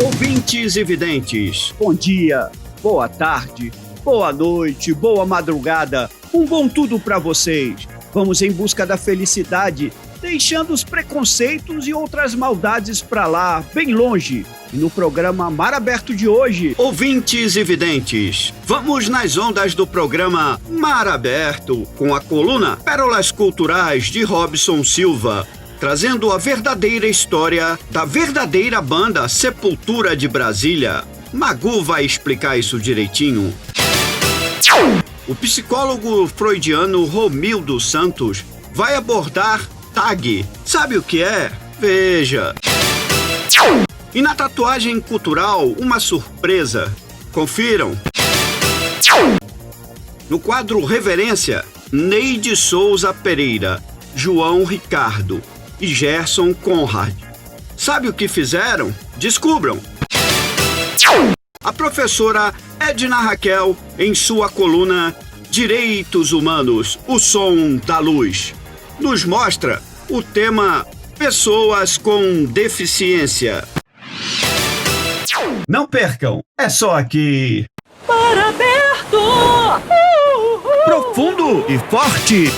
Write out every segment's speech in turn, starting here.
Ouvintes e videntes, bom dia, boa tarde, boa noite, boa madrugada, um bom tudo para vocês. Vamos em busca da felicidade, deixando os preconceitos e outras maldades para lá, bem longe. E no programa Mar Aberto de hoje, ouvintes e videntes, vamos nas ondas do programa Mar Aberto, com a coluna Pérolas Culturais de Robson Silva, trazendo a verdadeira história da verdadeira banda Sepultura de Brasília. Magu vai explicar isso direitinho. O psicólogo freudiano Romildo Santos vai abordar TAG. Sabe o que é? Veja. E na tatuagem cultural, uma surpresa. Confiram. No quadro Reverência, Neide Souza Pereira, João Ricardo e Gerson Conrad. Sabe o que fizeram? Descubram! A professora Edna Raquel, em sua coluna Direitos Humanos, o som da luz, nos mostra o tema Pessoas com Deficiência. Não percam, é só aqui. Mar Aberto! Profundo e forte.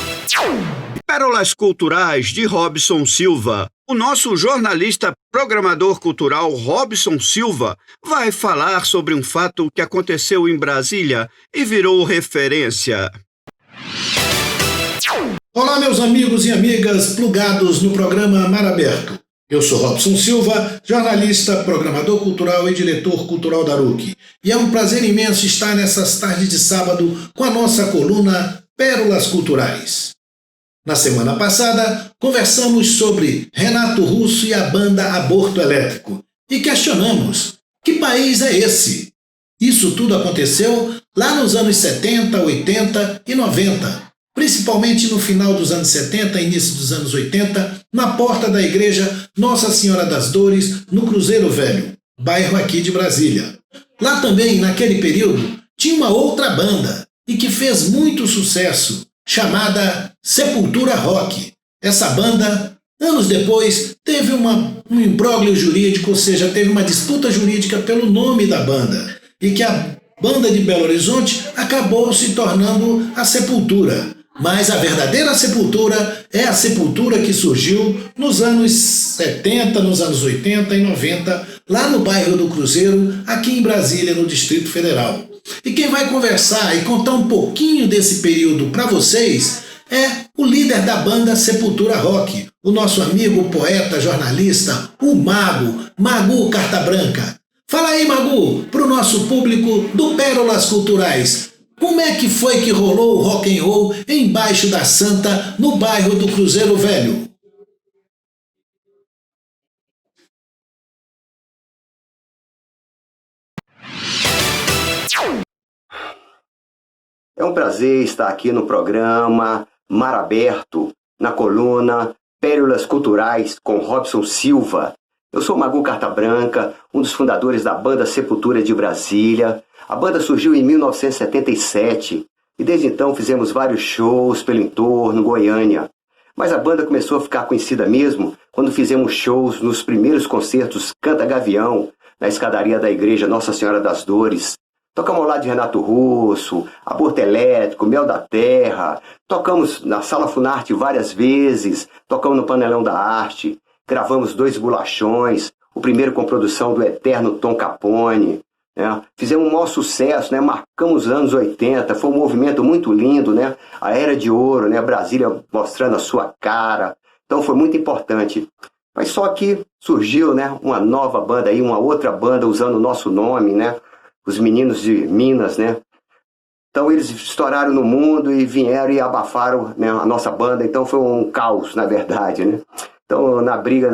Pérolas Culturais de Robson Silva. O nosso jornalista programador cultural Robson Silva vai falar sobre um fato que aconteceu em Brasília e virou referência. Olá, meus amigos e amigas plugados no programa Mar Aberto. Eu sou Robson Silva, jornalista, programador cultural e diretor cultural da RUC. E é um prazer imenso estar nessas tardes de sábado com a nossa coluna Pérolas Culturais. Na semana passada, conversamos sobre Renato Russo e a banda Aborto Elétrico e questionamos: que país é esse? Isso tudo aconteceu lá nos anos 70, 80 e 90, principalmente no final dos anos 70 e início dos anos 80, na porta da igreja Nossa Senhora das Dores, no Cruzeiro Velho, bairro aqui de Brasília. Lá também, naquele período, tinha uma outra banda e que fez muito sucesso, chamada Sepultura Rock. Essa banda, anos depois, teve um imbróglio jurídico, ou seja, teve uma disputa jurídica pelo nome da banda, e que a banda de Belo Horizonte acabou se tornando a Sepultura. Mas a verdadeira Sepultura é a Sepultura que surgiu nos anos 70, nos anos 80 e 90, lá no bairro do Cruzeiro, aqui em Brasília, no Distrito Federal. E quem vai conversar e contar um pouquinho desse período para vocês é o líder da banda Sepultura Rock, o nosso amigo, poeta, jornalista, o Magu Carta Branca. Fala aí, Magu, para o nosso público do Pérolas Culturais. Como é que foi que rolou o rock and roll embaixo da Santa, no bairro do Cruzeiro Velho? É um prazer estar aqui no programa Mar Aberto, na coluna Pérolas Culturais com Robson Silva. Eu sou Magu Carta Branca, um dos fundadores da banda Sepultura de Brasília. A banda surgiu em 1977 e desde então fizemos vários shows pelo entorno, Goiânia. Mas a banda começou a ficar conhecida mesmo quando fizemos shows nos primeiros concertos Canta Gavião, na escadaria da igreja Nossa Senhora das Dores. Tocamos ao lado de Renato Russo, Aborto Elétrico, Mel da Terra. Tocamos na Sala Funarte várias vezes, tocamos no Panelão da Arte. Gravamos 2 bolachões, o primeiro com produção do eterno Tom Capone. Né? Fizemos um maior sucesso, né? Marcamos os anos 80, foi um movimento muito lindo, né? A Era de Ouro, né? Brasília mostrando a sua cara. Então foi muito importante. Mas só que surgiu, né, uma nova banda aí, uma outra banda usando o nosso nome, né? Os Meninos de Minas, né? Então eles estouraram no mundo e vieram e abafaram, né, a nossa banda. Então foi um caos, na verdade, né? Então na briga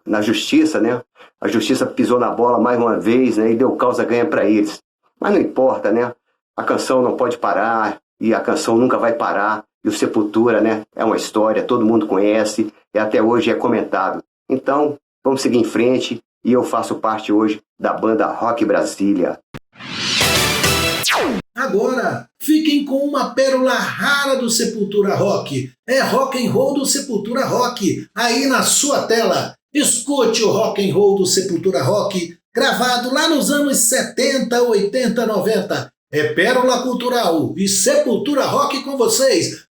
na justiça, né? A justiça pisou na bola mais uma vez, né? E deu causa ganha para eles. Mas não importa, né? A canção não pode parar e a canção nunca vai parar. E o Sepultura, né? É uma história, todo mundo conhece e até hoje é comentado. Então vamos seguir em frente e eu faço parte hoje da banda Rock Brasília. Agora, fiquem com uma pérola rara do Sepultura Rock. É rock and roll do Sepultura Rock, aí na sua tela. Escute o rock and roll do Sepultura Rock, gravado lá nos anos 70, 80, 90. É Pérola Cultural e Sepultura Rock com vocês.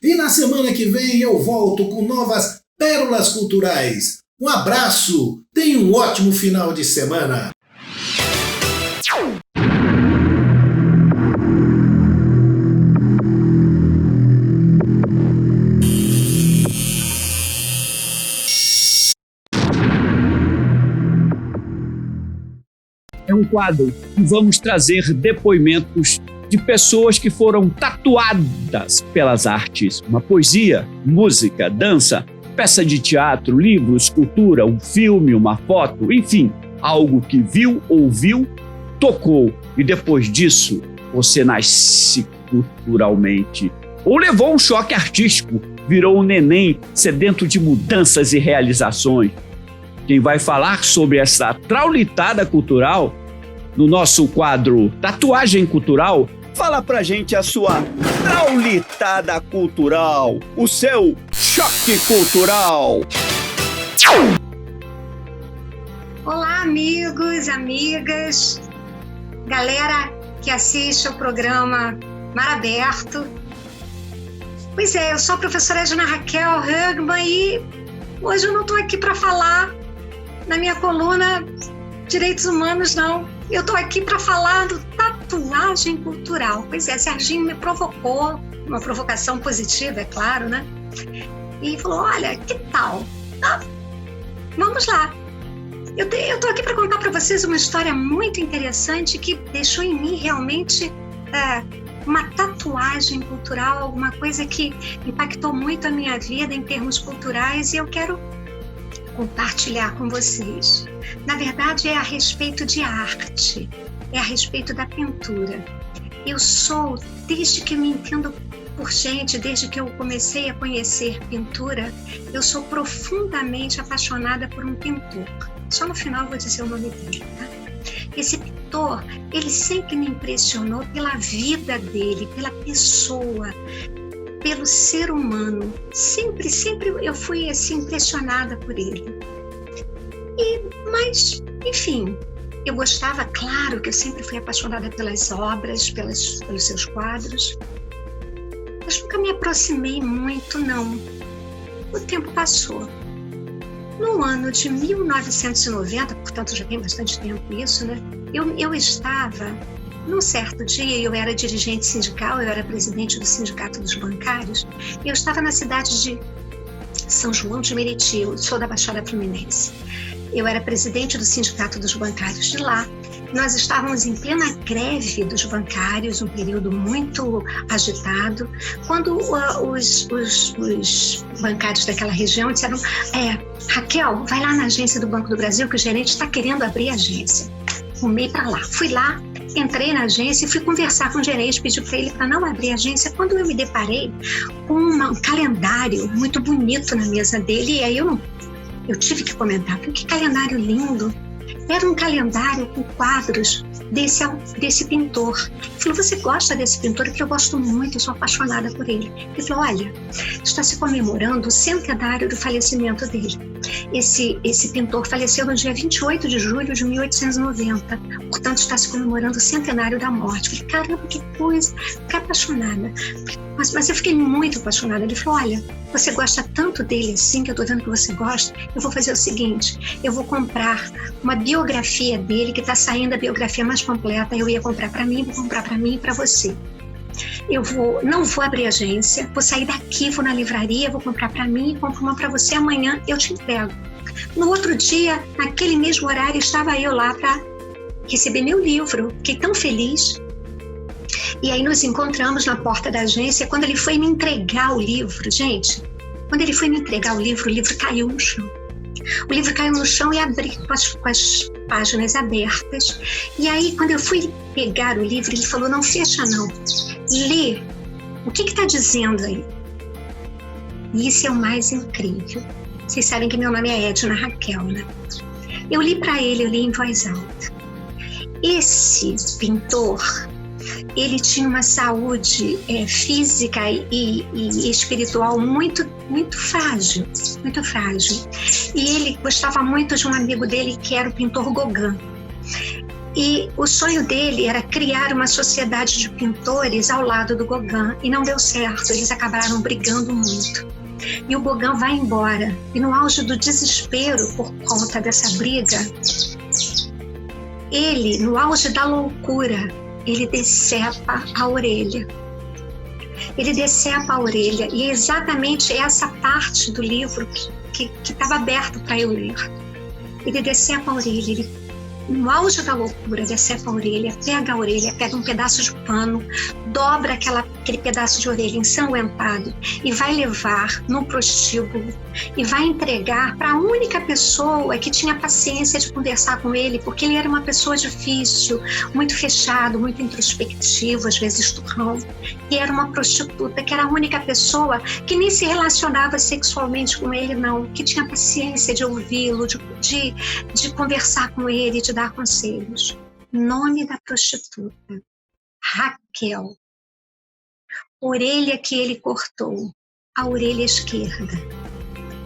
E na semana que vem eu volto com novas pérolas culturais. Um abraço, tenha um ótimo final de semana. É um quadro que vamos trazer depoimentos de pessoas que foram tatuadas pelas artes. Uma poesia, música, dança, peça de teatro, livro, escultura, um filme, uma foto, enfim, algo que viu, ouviu, tocou e depois disso você nasce culturalmente. Ou levou um choque artístico, virou um neném sedento de mudanças e realizações. Quem vai falar sobre essa traulitada cultural no nosso quadro Tatuagem Cultural, fala pra gente a sua traulitada cultural, o seu choque cultural. Olá, amigos, amigas, galera que assiste ao programa Mar Aberto. Pois é, eu sou a professora Edna Raquel Hugman e hoje eu não estou aqui para falar na minha coluna Direitos Humanos, não. Eu estou aqui para falar do tatuagem cultural. Pois é, Serginho me provocou, uma provocação positiva, é claro, né? E falou, olha, que tal? Vamos lá. Eu estou aqui para contar para vocês uma história muito interessante que deixou em mim realmente uma tatuagem cultural, alguma coisa que impactou muito a minha vida em termos culturais e eu quero compartilhar com vocês. Na verdade, é a respeito de arte, é a respeito da pintura. Eu sou, desde que eu me entendo por gente, desde que eu comecei a conhecer pintura, eu sou profundamente apaixonada por um pintor. Só no final eu vou dizer o nome dele, tá? Esse pintor, ele sempre me impressionou pela vida dele, pela pessoa, pelo ser humano. Sempre eu fui assim, impressionada por ele. Mas, enfim, eu gostava, claro que eu sempre fui apaixonada pelas obras, pelos seus quadros. Mas nunca me aproximei muito, não. O tempo passou. No ano de 1990, portanto já tem bastante tempo isso, né? Eu estava, num certo dia, eu era dirigente sindical, eu era presidente do Sindicato dos Bancários, e eu estava na cidade de São João de Meriti, eu sou da Baixada Fluminense. Eu era presidente do Sindicato dos Bancários de lá. Nós estávamos em plena greve dos bancários, um período muito agitado, quando os bancários daquela região disseram, Raquel, vai lá na agência do Banco do Brasil que o gerente está querendo abrir a agência. Rumei para lá. Fui lá, entrei na agência e fui conversar com o gerente, pedi para ele para não abrir a agência. Quando eu me deparei com um calendário muito bonito na mesa dele, e aí eu tive que comentar, que calendário lindo. Era um calendário com quadros desse pintor. Ele falou, você gosta desse pintor? Porque eu gosto muito, eu sou apaixonada por ele. Ele falou, olha, está se comemorando o centenário do falecimento dele. Esse pintor faleceu no dia 28 de julho de 1890. Portanto, está se comemorando o centenário da morte. Eu falei, caramba, que coisa. Fiquei apaixonada. Mas eu fiquei muito apaixonada. Ele falou, olha, você gosta tanto dele assim, que eu estou vendo que você gosta, eu vou fazer o seguinte, eu vou comprar uma biografia dele, que está saindo a biografia mais completa, eu ia comprar para mim, vou comprar para mim e para você. Não vou abrir agência, vou sair daqui, vou na livraria, vou comprar para mim, compro uma para você, amanhã eu te entrego. No outro dia, naquele mesmo horário, estava eu lá para receber meu livro, fiquei tão feliz. E aí nos encontramos na porta da agência. Quando ele foi me entregar o livro, gente, quando ele foi me entregar o livro caiu no chão. O livro caiu no chão e abri com as páginas abertas. E aí, quando eu fui pegar o livro, ele falou, não fecha não, lê, o que está dizendo aí? E isso é o mais incrível. Vocês sabem que meu nome é Edna Raquel, né? Eu li para ele, eu li em voz alta. Esse pintor, ele tinha uma saúde física e espiritual muito frágil, muito frágil. E ele gostava muito de um amigo dele que era o pintor Gauguin. E o sonho dele era criar uma sociedade de pintores ao lado do Gauguin, e não deu certo, eles acabaram brigando muito. E o Gauguin vai embora, e no auge do desespero por conta dessa briga, ele, no auge da loucura, ele decepa a orelha. Ele decepa a orelha, e é exatamente essa parte do livro que estava aberto para eu ler. Ele decepa a orelha, ele, no auge da loucura, decepa a orelha, pega um pedaço de pano, dobra aquele pedaço de orelha ensanguentado e vai levar no prostíbulo e vai entregar para a única pessoa que tinha paciência de conversar com ele, porque ele era uma pessoa difícil, muito fechado, muito introspectivo, às vezes turrão, e era uma prostituta, que era a única pessoa que nem se relacionava sexualmente com ele, não, que tinha paciência de ouvi-lo, de conversar com ele, de dar conselhos. Nome da prostituta: Raquel. Orelha que ele cortou, a orelha esquerda.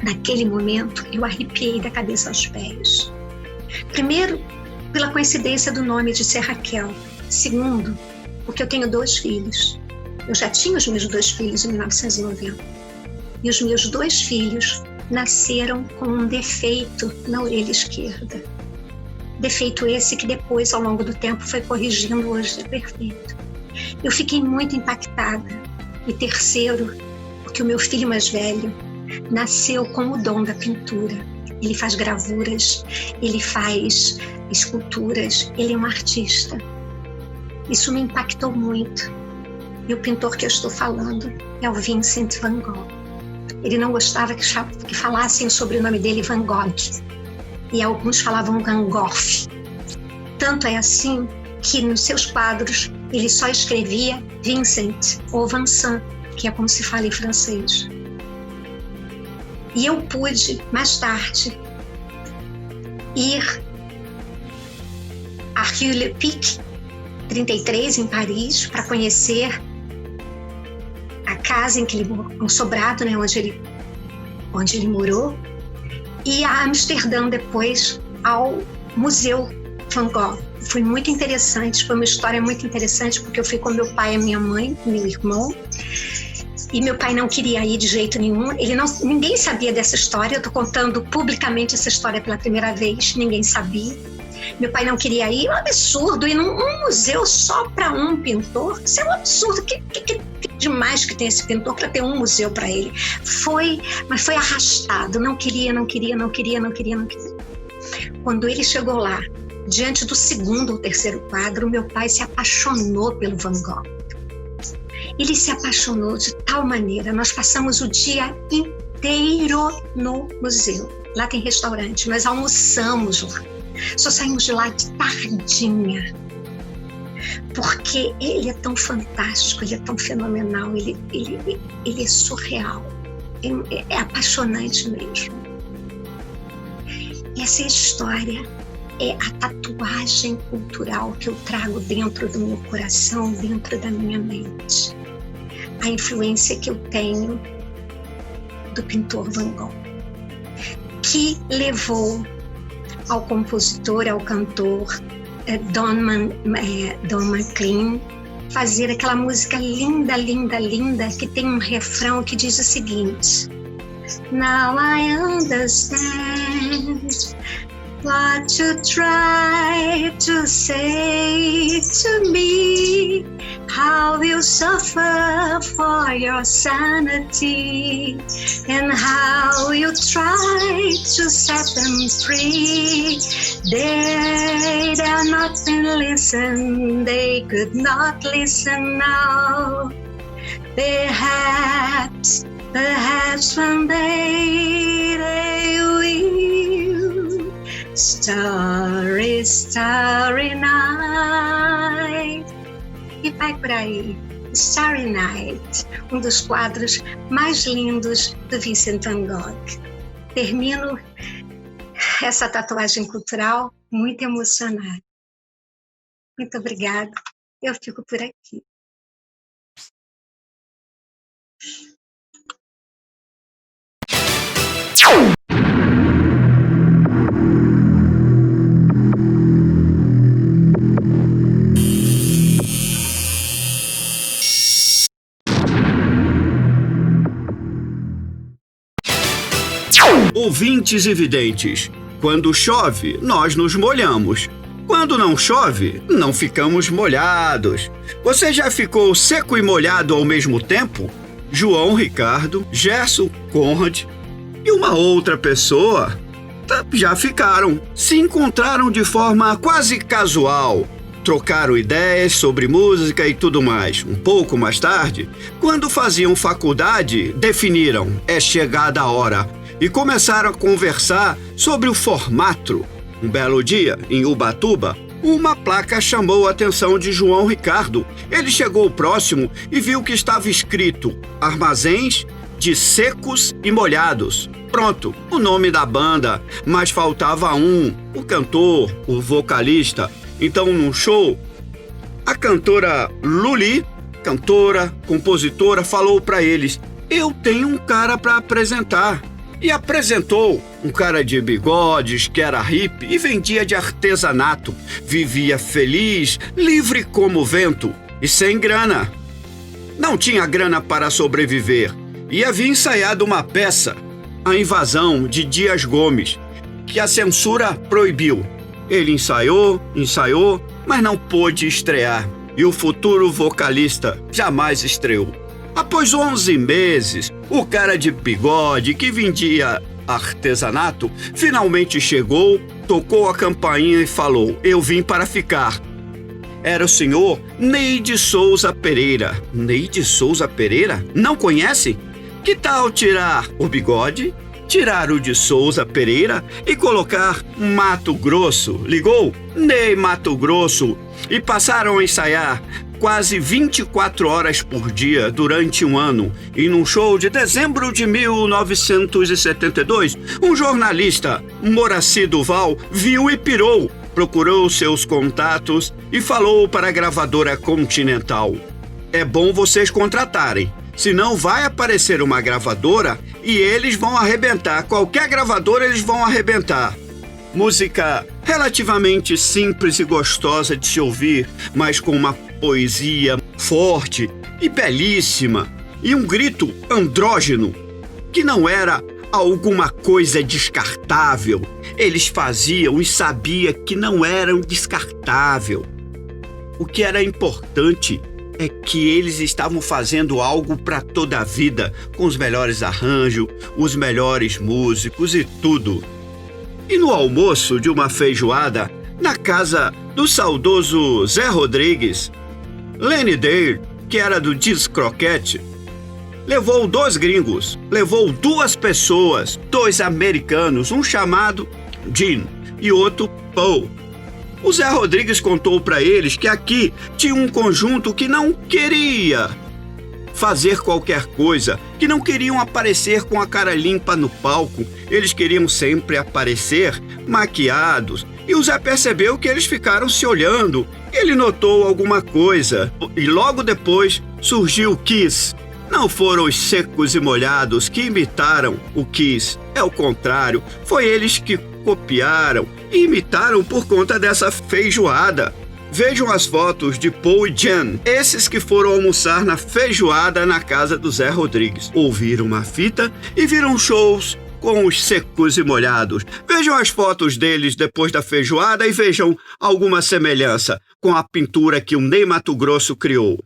Naquele momento, eu arrepiei da cabeça aos pés. Primeiro, pela coincidência do nome de ser Raquel. Segundo, porque eu tenho 2 filhos. Eu já tinha os meus 2 filhos em 1990. E os meus 2 filhos nasceram com um defeito na orelha esquerda. Defeito esse que depois, ao longo do tempo, foi corrigindo, hoje é perfeito. Eu fiquei muito impactada. E terceiro, porque o meu filho mais velho nasceu com o dom da pintura. Ele faz gravuras, ele faz esculturas, ele é um artista. Isso me impactou muito. E o pintor que eu estou falando é o Vincent van Gogh. Ele não gostava que falassem o sobrenome dele Van Gogh. E alguns falavam Van Gogh. Tanto é assim que nos seus quadros ele só escrevia Vincent ou Vincent, que é como se fala em francês. E eu pude, mais tarde, ir a Rue Le Pic, 33, em Paris, para conhecer a casa em que ele morou, um sobrado, né, onde ele morou, e a Amsterdã depois, ao Museu Van Gogh. Foi muito interessante, foi uma história muito interessante, porque eu fui com meu pai e minha mãe, meu irmão, e meu pai não queria ir de jeito nenhum. Ninguém sabia dessa história, eu estou contando publicamente essa história pela primeira vez, ninguém sabia. Meu pai não queria ir, é um absurdo, ir num museu só para um pintor, isso é um absurdo, que demais que tem esse pintor para ter um museu para ele. Mas foi arrastado, não queria. Quando ele chegou lá, diante do 2º ou 3º quadro, meu pai se apaixonou pelo Van Gogh. Ele se apaixonou de tal maneira, nós passamos o dia inteiro no museu. Lá tem restaurante, nós almoçamos lá. Só saímos de lá de tardinha. Porque ele é tão fantástico, ele é tão fenomenal, ele é surreal. É apaixonante mesmo. Essa é a história, é a tatuagem cultural que eu trago dentro do meu coração, dentro da minha mente. A influência que eu tenho do pintor Van Gogh, que levou ao compositor, ao cantor Don McLean fazer aquela música linda, que tem um refrão que diz o seguinte: Now I understand what you try to say to me, how you suffer for your sanity, and how you try to set them free. They dare not listen, they could not listen now. Perhaps one day they will. Starry, starry night. E vai por aí. Starry Night, um dos quadros mais lindos do Vincent van Gogh. Termino essa tatuagem cultural muito emocionada. Muito obrigada. Eu fico por aqui. Ouvintes e videntes, quando chove, nós nos molhamos. Quando não chove, não ficamos molhados. Você já ficou seco e molhado ao mesmo tempo? João Ricardo, Gerson, Conrad e uma outra pessoa já ficaram. Se encontraram de forma quase casual. trocaram ideias sobre música e tudo mais. Um pouco mais tarde, quando faziam faculdade, definiram: é chegada a hora, e começaram a conversar sobre o formato. Um belo dia, em Ubatuba, uma placa chamou a atenção de João Ricardo. Ele chegou próximo e viu que estava escrito: Armazéns de Secos e Molhados. Pronto, o nome da banda, mas faltava o cantor, o vocalista. Então, num show, a cantora Luli, cantora, compositora, falou para eles: eu tenho um cara para apresentar. E apresentou um cara de bigodes, que era hippie e vendia de artesanato. Vivia feliz, livre como o vento e sem grana. Não tinha grana para sobreviver e havia ensaiado uma peça, A Invasão de Dias Gomes, que a censura proibiu. Ele ensaiou, mas não pôde estrear. E o futuro vocalista jamais estreou. Após 11 meses, o cara de bigode que vendia artesanato finalmente chegou, tocou a campainha e falou: eu vim para ficar. Era o senhor Neide Souza Pereira. Neide Souza Pereira? Não conhece? Que tal tirar o bigode, tirar o de Souza Pereira e colocar Mato Grosso? Ligou? Ney Mato Grosso. E passaram a ensaiar quase 24 horas por dia durante um ano. E num show de dezembro de 1972, um jornalista, Moraci Duval, viu e pirou. Procurou seus contatos e falou para a gravadora Continental: é bom vocês contratarem, senão vai aparecer uma gravadora e eles vão arrebentar. Qualquer gravadora eles vão arrebentar. Música relativamente simples e gostosa de se ouvir, mas com uma poesia forte e belíssima, e um grito andrógeno, que não era alguma coisa descartável. Eles faziam e sabia que não eram descartável. O que era importante é que eles estavam fazendo algo para toda a vida, com os melhores arranjos, os melhores músicos e tudo. E no almoço de uma feijoada, na casa do saudoso Zé Rodrigues, Lenny Dale, que era do Disc Croquete, levou 2 gringos, levou 2 pessoas, 2 americanos, um chamado Gene e outro Paul. O Zé Rodrigues contou para eles que aqui tinha um conjunto que não queria fazer qualquer coisa, que não queriam aparecer com a cara limpa no palco. Eles queriam sempre aparecer maquiados. E o Zé percebeu que eles ficaram se olhando. Ele notou alguma coisa. E logo depois surgiu o Kiss. Não foram os Secos e Molhados que imitaram o Kiss. É o contrário. Foi eles que copiaram e imitaram por conta dessa feijoada. Vejam as fotos de Paul e Jan, esses que foram almoçar na feijoada na casa do Zé Rodrigues. Ouviram uma fita e viram shows com os Secos e Molhados. Vejam as fotos deles depois da feijoada e vejam alguma semelhança com a pintura que o Ney Mato Grosso criou.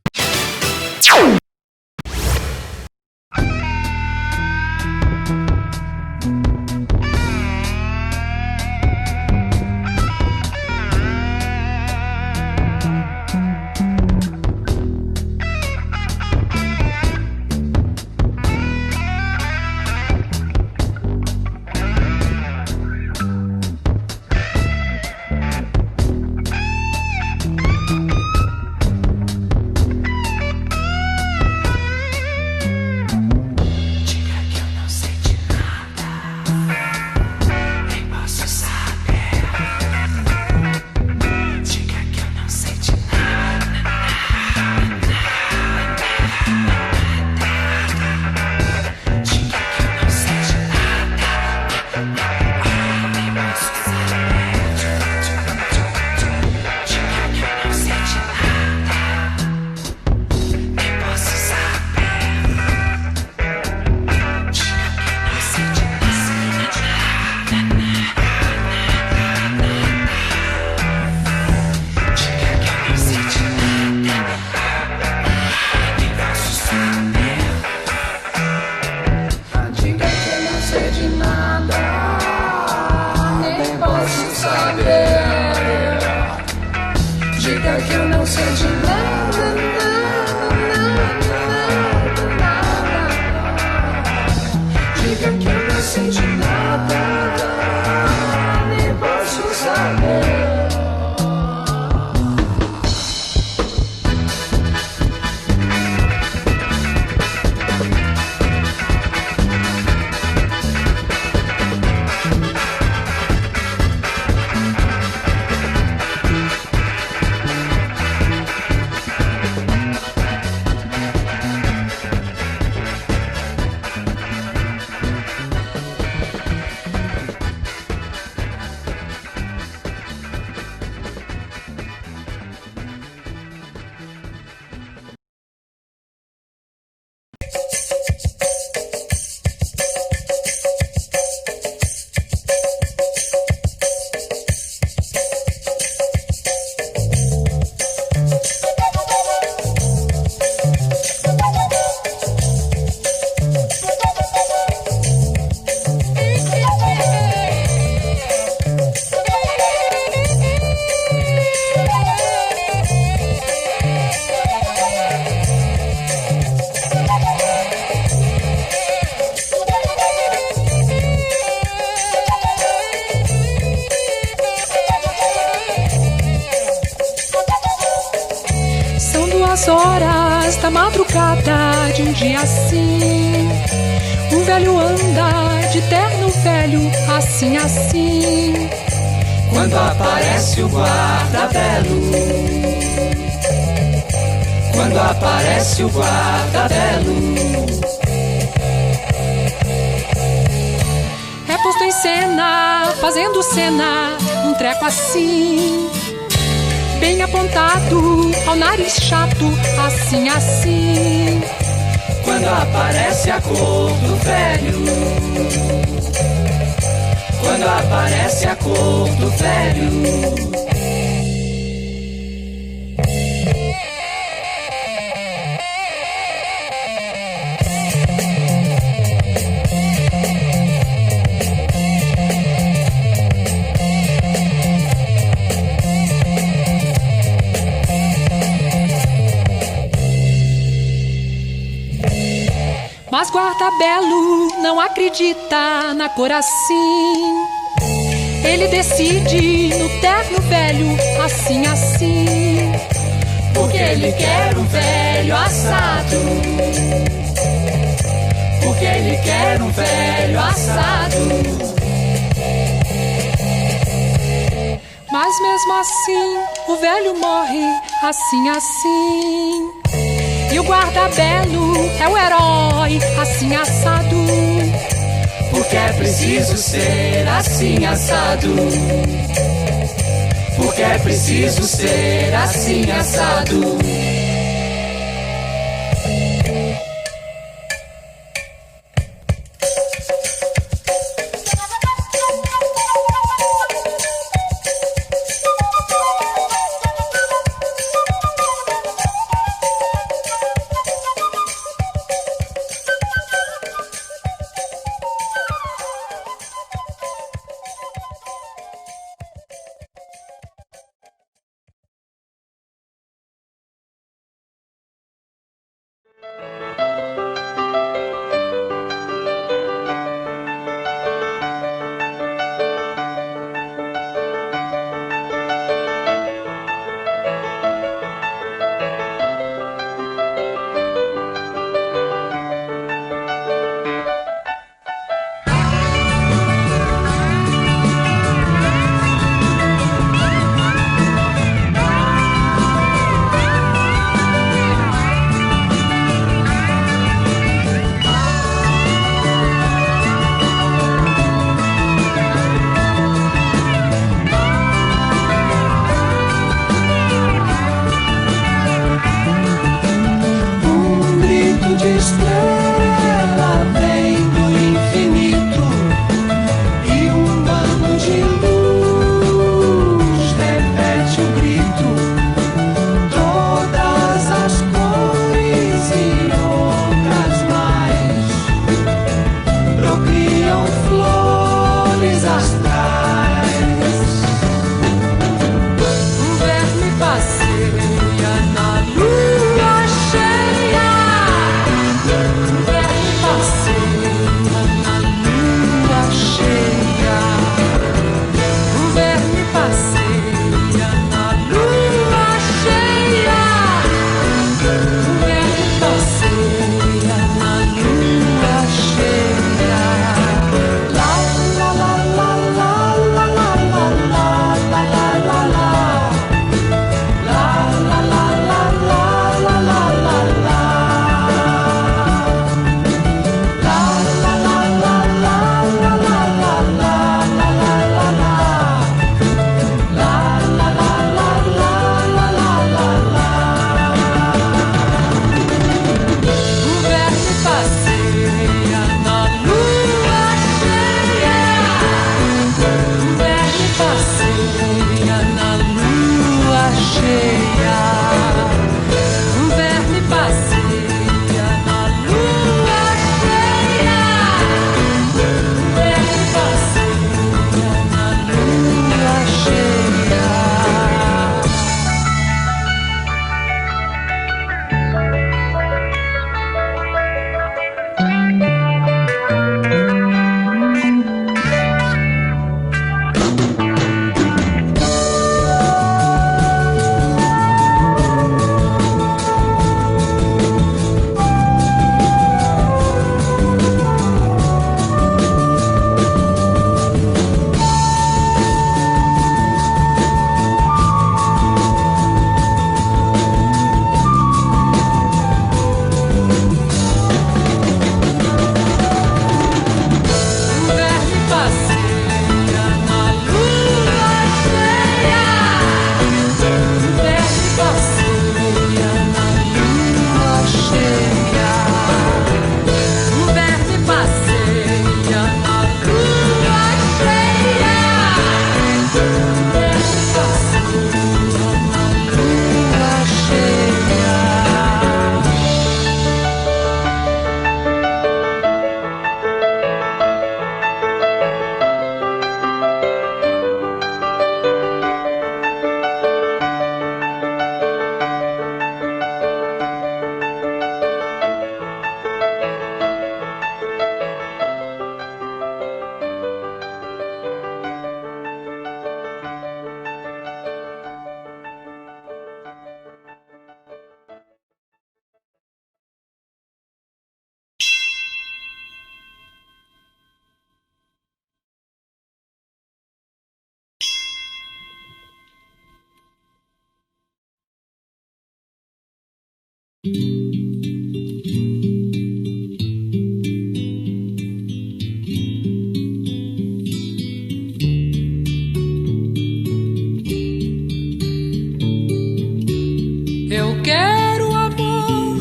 não sente nada, nada, nada. Diga que não sente nada, nem posso saber. As horas da madrugada de um dia assim, um velho anda de terno velho, assim, assim. Quando aparece o guarda-belo, quando aparece o guarda-belo, é posto em cena, fazendo cena, um treco assim, bem apontado ao nariz chato, assim, assim. Quando aparece a cor do velho, quando aparece a cor do velho, mas guarda-belo não acredita na cor assim. Ele decide no terno velho, assim, assim. Porque ele quer um velho assado, porque ele quer um velho assado. Mas mesmo assim, o velho morre, assim, assim. E o guarda-belo é o herói, assim, assado. Porque é preciso ser assim, assado. Porque é preciso ser assim, assado. Eu quero o amor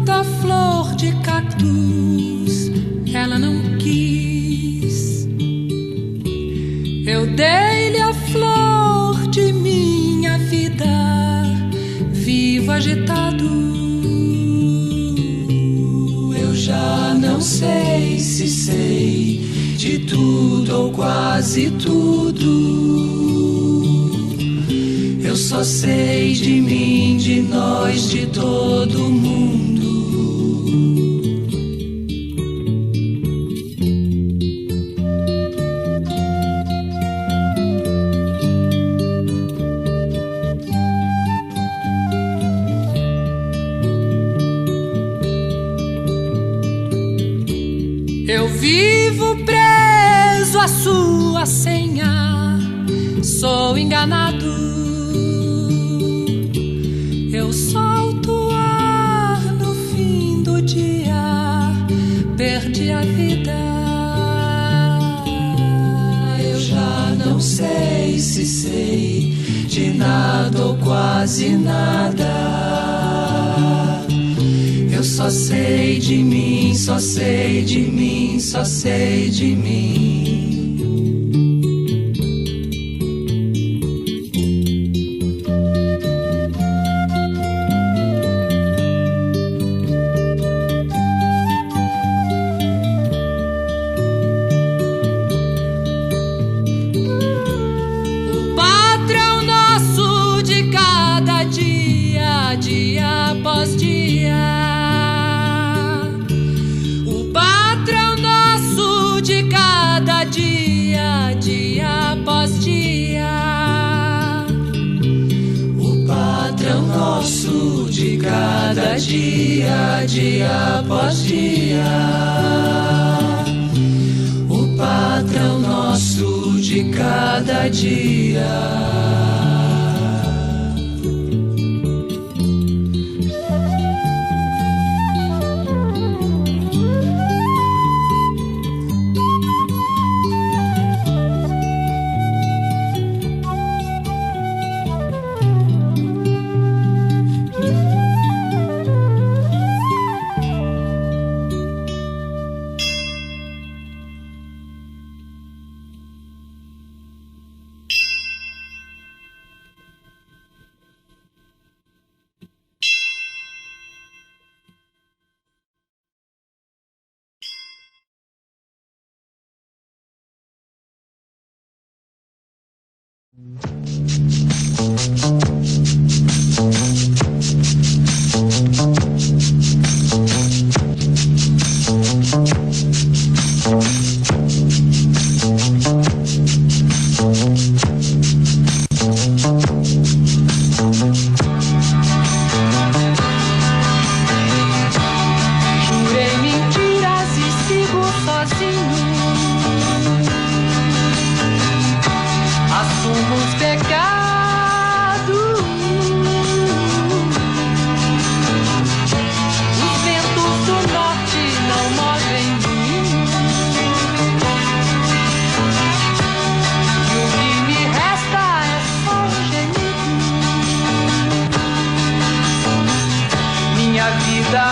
da flor de cactus, ela não quis. Eu dei-lhe a flor de minha vida, vivo agitado. Eu já não sei se sei de tudo ou quase tudo. Eu só sei de mim, de nós, de todo mundo. Eu vivo preso à sua senha, sou enganado. Eu solto o ar no fim do dia, perdi a vida. Eu já não sei se sei de nada ou quase nada. Eu só sei de mim, só sei de mim, só sei de mim. O patrão nosso de cada dia, dia após dia. Dia, dia após dia. O patrão nosso de cada dia, dia após dia. O patrão nosso de cada dia.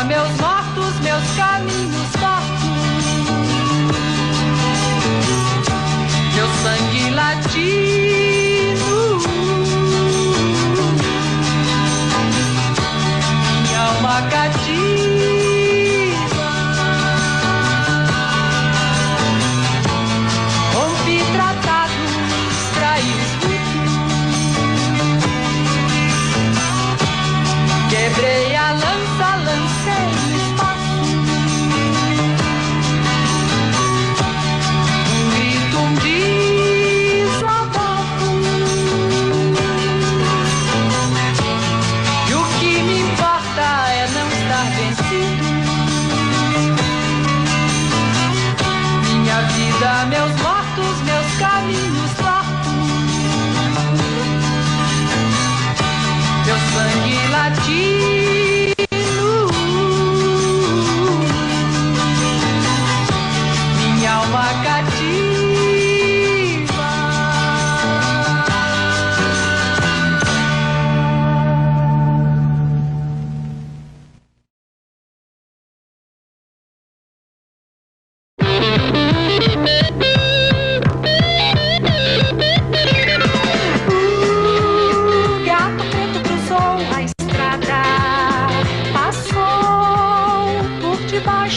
Meus mortos, meus caminhos tortos, meu sangue latino, minha alma cativa. Rompi tratados, traí escudo, quebrei a lança, lancei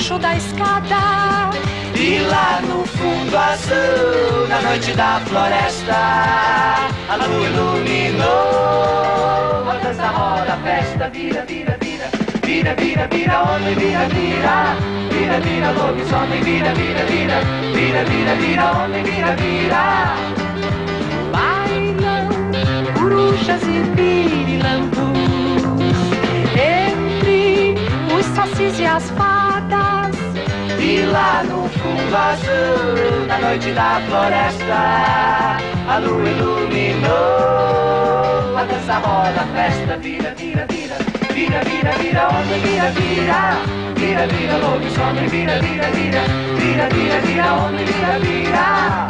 debaixo da escada. E lá no fundo azul, na noite da floresta, a lua iluminou. A dança roda, a festa vira, vira, vira. Vira, vira, vira, homem, vira, vira. Vira, vira, lobisomem, vira, vira, vira. Vira, vira, vira, homem, vira, vira. Bailam corujas e pirilampus entre os sacis e as fadas. E lá no fundo azul, na noite da floresta, a lua iluminou. A dança roda, a festa vira, vira, vira. Vira, vira, vira, homem, vira, vira. Vira, vira, lobisomem, vira, vira, vira. Vira, vira, vira, homem, vira, vira.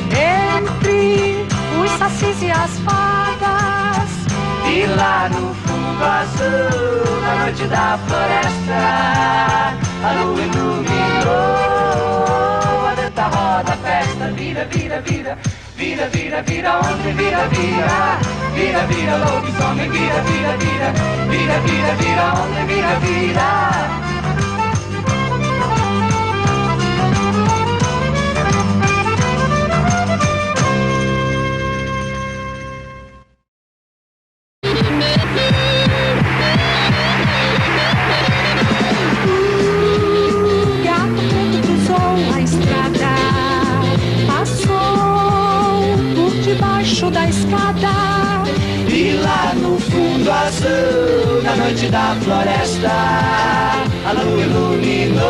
Entre os sacis e as fadas. E lá no fundo azul, na noite da floresta, a lua iluminou. A dança roda, a festa vira, vira, vira. Vira, vira, vira, homem, vira, vira. Vira, vira, lobisomem, vira, vira, vira. Vira, vira, vira, homem, vira, vira. Da escada. E lá no fundo azul, na noite da floresta, a lua iluminou.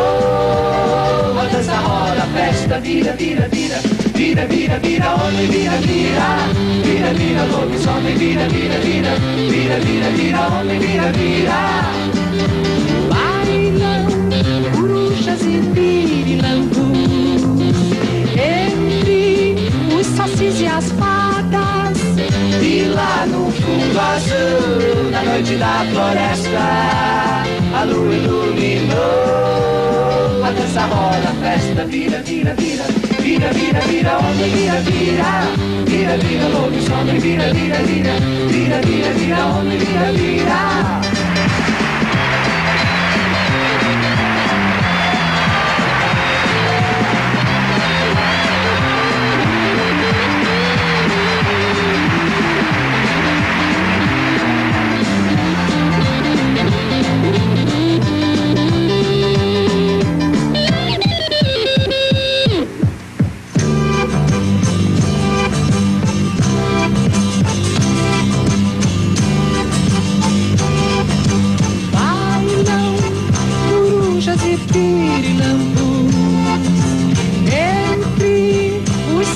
A dança roda, a festa vira, vira, vira. Vira, vira, vira, homem, vira, vira. Vira, vira, lobisomem, vira, vira, vira. Vira, vira, vira, homem, vira, vira. Bailam corujas e pirilampus entre os sacis e as fadas. E lá no fundo azul, na noite da floresta, a lua iluminou. A dança roda, a festa vira, vira, vira. Vira, vira, vira, homem, vira, vira. Vira, vira, lobisomem, vira, vira, vira. Vira, vira, vira, homem, vira, vira.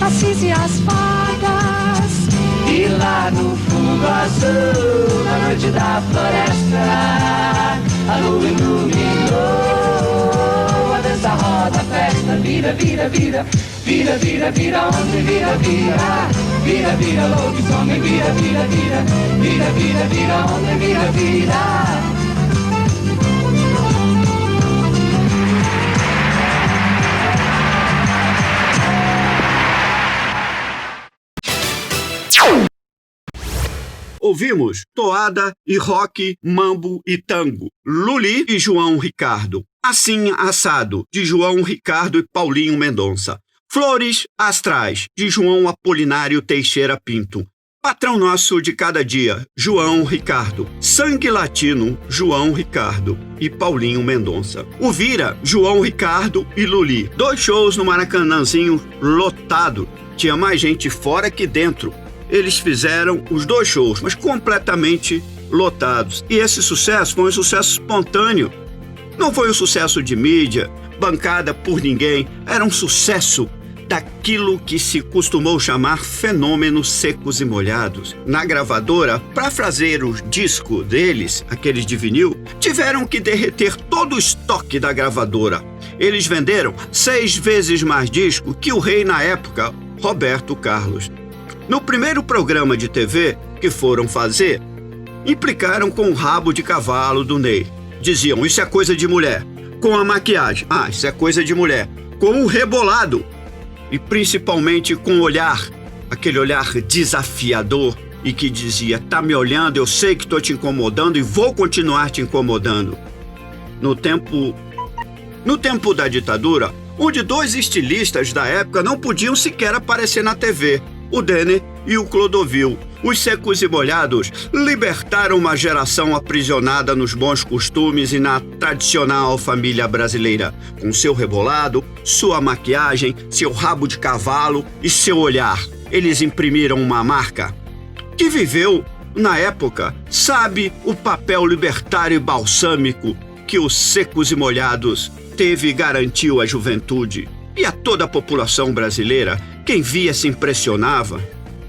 sacis e as fadas. E lá no fundo azul, na noite da floresta, a lua iluminou. A dança roda, a festa vira, vira, vira. Vira, vira, vira, homem, vira, vira. Vira, vira, lobisomem, vira, vira, vira. Vira, vira, vira, homem, vira, vira. Ouvimos toada e rock, mambo e tango, Luli e João Ricardo, Assim Assado, de João Ricardo e Paulinho Mendonça, Flores Astrais, de João Apolinário Teixeira Pinto, Patrão Nosso de Cada Dia, João Ricardo, Sangue Latino, João Ricardo e Paulinho Mendonça, O Vira, João Ricardo e Luli. 2 shows no Maracanãzinho lotado, tinha mais gente fora que dentro. Eles fizeram os 2 shows, mas completamente lotados. E esse sucesso foi um sucesso espontâneo. Não foi um sucesso de mídia, bancada por ninguém. Era um sucesso daquilo que se costumou chamar fenômenos secos e molhados. Na gravadora, para fazer o disco deles, aqueles de vinil, tiveram que derreter todo o estoque da gravadora. Eles venderam 6 vezes mais disco que o rei na época, Roberto Carlos. No primeiro programa de TV que foram fazer, implicaram com o rabo de cavalo do Ney. Diziam, isso é coisa de mulher. Com a maquiagem, isso é coisa de mulher. Com o rebolado e principalmente com o olhar, aquele olhar desafiador e que dizia, tá me olhando, eu sei que tô te incomodando e vou continuar te incomodando. No tempo da ditadura, onde 2 estilistas da época não podiam sequer aparecer na TV, o Denner e o Clodovil. Os Secos e Molhados libertaram uma geração aprisionada nos bons costumes e na tradicional família brasileira, com seu rebolado, sua maquiagem, seu rabo de cavalo e seu olhar. Eles imprimiram uma marca que viveu, na época, sabe o papel libertário e balsâmico que os Secos e Molhados teve e garantiu à juventude e a toda a população brasileira. Quem via se impressionava.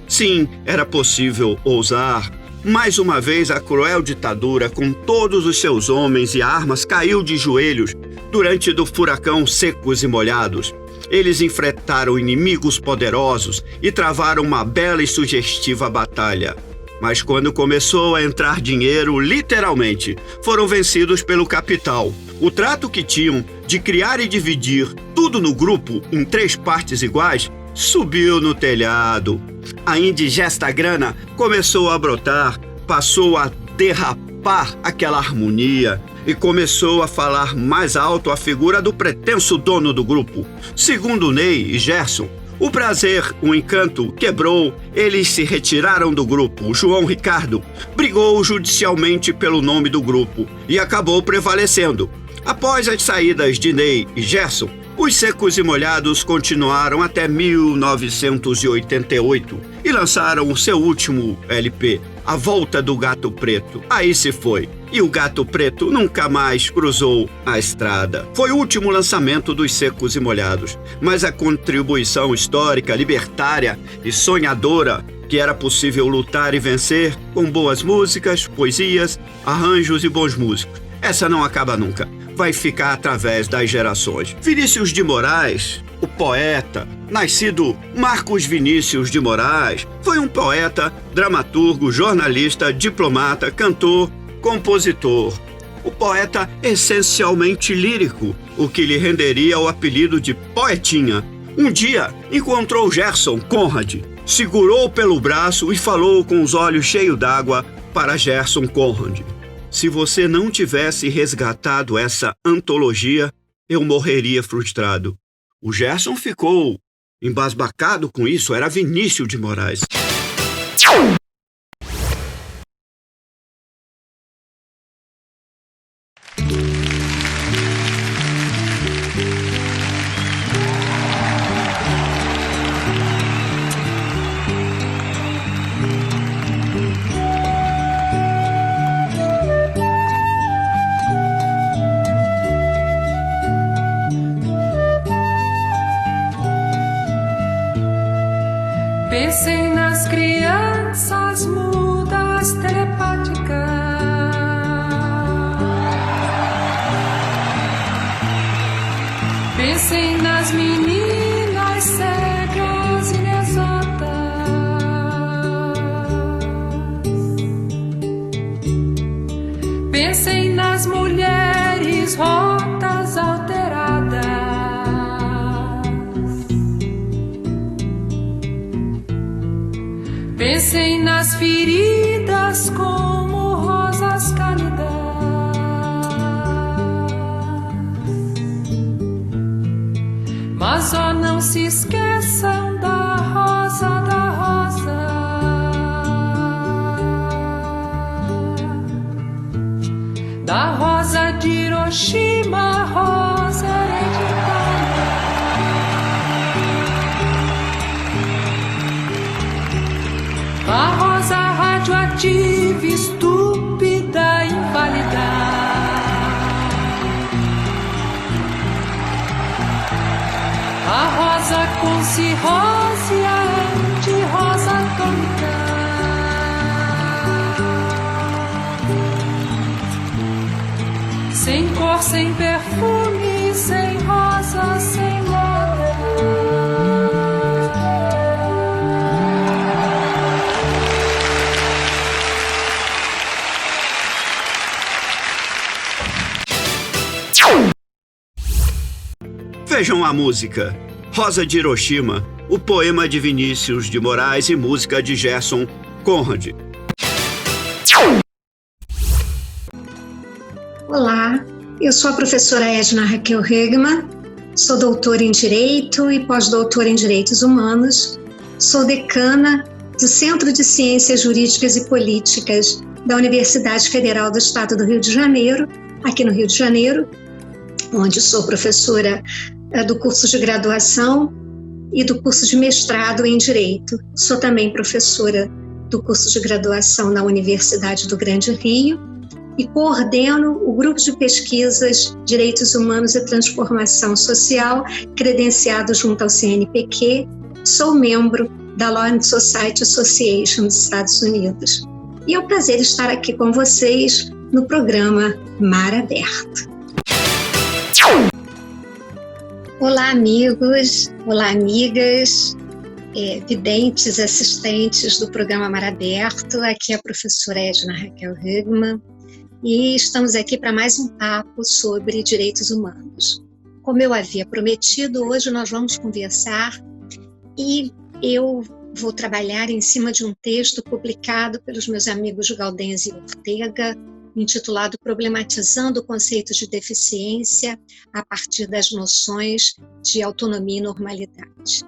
Sim, era possível ousar. Mais uma vez, a cruel ditadura, com todos os seus homens e armas, caiu de joelhos durante do furacão Secos e Molhados. Eles enfrentaram inimigos poderosos e travaram uma bela e sugestiva batalha. Mas quando começou a entrar dinheiro, literalmente, foram vencidos pelo capital. O trato que tinham de criar e dividir tudo no grupo em 3 partes iguais subiu no telhado. A indigesta grana começou a brotar, passou a derrapar aquela harmonia e começou a falar mais alto a figura do pretenso dono do grupo. Segundo Ney e Gerson, o prazer, o encanto, quebrou, eles se retiraram do grupo. O João Ricardo brigou judicialmente pelo nome do grupo e acabou prevalecendo. Após as saídas de Ney e Gerson, os Secos e Molhados continuaram até 1988 e lançaram o seu último LP, A Volta do Gato Preto. Aí se foi. E o Gato Preto nunca mais cruzou a estrada. Foi o último lançamento dos Secos e Molhados, mas a contribuição histórica, libertária e sonhadora que era possível lutar e vencer com boas músicas, poesias, arranjos e bons músicos. Essa não acaba nunca. Vai ficar através das gerações. Vinícius de Moraes, o poeta, nascido Marcos Vinícius de Moraes, foi um poeta, dramaturgo, jornalista, diplomata, cantor, compositor. O poeta essencialmente lírico, o que lhe renderia o apelido de Poetinha. Um dia encontrou Gerson Conrad, segurou pelo braço e falou com os olhos cheios d'água para Gerson Conrad. Se você não tivesse resgatado essa antologia, eu morreria frustrado. O Gerson ficou embasbacado com isso, era Vinícius de Moraes. Pensem nas crianças mudas telepáticas. Pensem nas meninas cegas e inexatas. Pensem nas mulheres rotas, alteradas. Pensem nas feridas como rosas cálidas. Mas ó, não se esqueçam da rosa, da rosa. Da rosa de Hiroshima, rosa hereditária. A rosa radioativa, estúpida, inválida. A rosa consciente. flor sem perfume, sem rosa, sem moda. Vejam a música Rosa de Hiroshima, o poema de Vinícius de Moraes e música de Gerson Conrad. Olá, eu sou a professora Edna Raquel Hegman, sou doutora em Direito e pós-doutora em Direitos Humanos, sou decana do Centro de Ciências Jurídicas e Políticas da Universidade Federal do Estado do Rio de Janeiro, aqui no Rio de Janeiro, onde sou professora do curso de graduação e do curso de mestrado em Direito. Sou também professora do curso de graduação na Universidade do Grande Rio e coordeno o grupo de pesquisas Direitos Humanos e Transformação Social, credenciado junto ao CNPq. Sou membro da Law and Society Association dos Estados Unidos. E é um prazer estar aqui com vocês no programa Mar Aberto. Olá, amigos, olá, amigas, videntes, assistentes do programa Mar Aberto. Aqui é a professora Edna Raquel Hegman e estamos aqui para mais um papo sobre direitos humanos. Como eu havia prometido, hoje nós vamos conversar e eu vou trabalhar em cima de um texto publicado pelos meus amigos Galdense e Ortega, intitulado Problematizando o Conceito de Deficiência a partir das noções de autonomia e normalidade.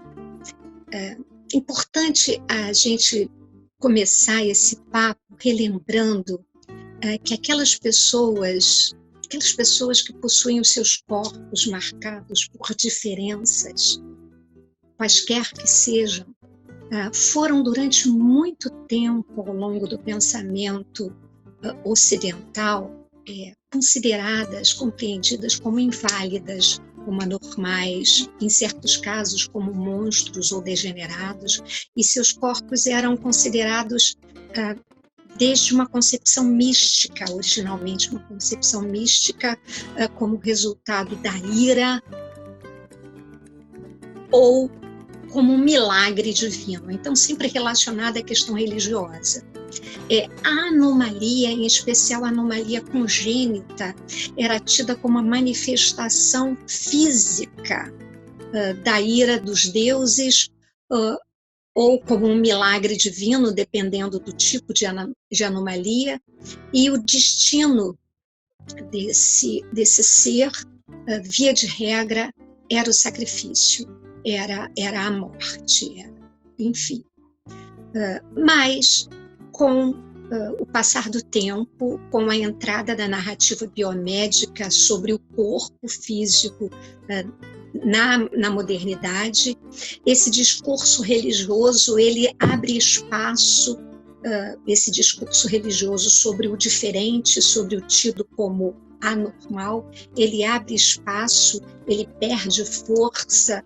É importante a gente começar esse papo relembrando que aquelas pessoas que possuem os seus corpos marcados por diferenças, quaisquer que sejam, foram durante muito tempo ao longo do pensamento ocidental consideradas, compreendidas como inválidas, como anormais, em certos casos como monstros ou degenerados, e seus corpos eram considerados desde uma concepção mística, originalmente uma concepção mística, como resultado da ira ou como um milagre divino, então sempre relacionada à questão religiosa. A anomalia, em especial a anomalia congênita, era tida como uma manifestação física da ira dos deuses ou como um milagre divino, dependendo do tipo de anomalia, e o destino desse ser, via de regra, era o sacrifício, era a morte, enfim. Mas, com o passar do tempo, com a entrada da narrativa biomédica sobre o corpo físico na modernidade, esse discurso religioso, ele abre espaço, esse discurso religioso sobre o diferente, sobre o tido como anormal, ele abre espaço, ele perde força,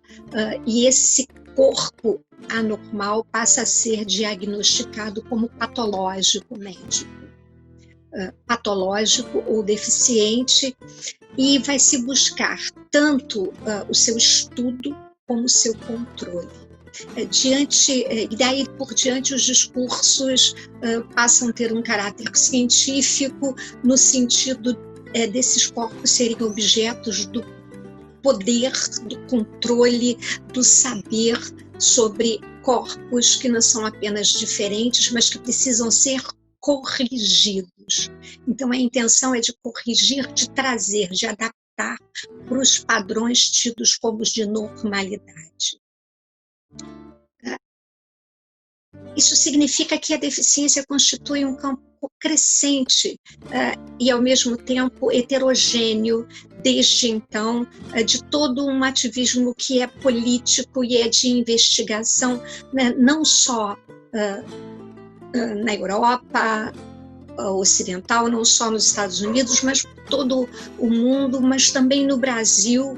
e esse corpo anormal passa a ser diagnosticado como patológico médico, patológico ou deficiente, e vai se buscar tanto o seu estudo como o seu controle. E daí por diante os discursos passam a ter um caráter científico, no sentido desses corpos serem objetos do poder, do controle, do saber sobre corpos que não são apenas diferentes, mas que precisam ser corrigidos. Então a intenção é de corrigir, de trazer, de adaptar para os padrões tidos como os de normalidade. Isso significa que a deficiência constitui um campo crescente e, ao mesmo tempo, heterogêneo, desde então, de todo um ativismo que é político e é de investigação, né, não só na Europa ocidental, não só nos Estados Unidos, mas todo o mundo, mas também no Brasil,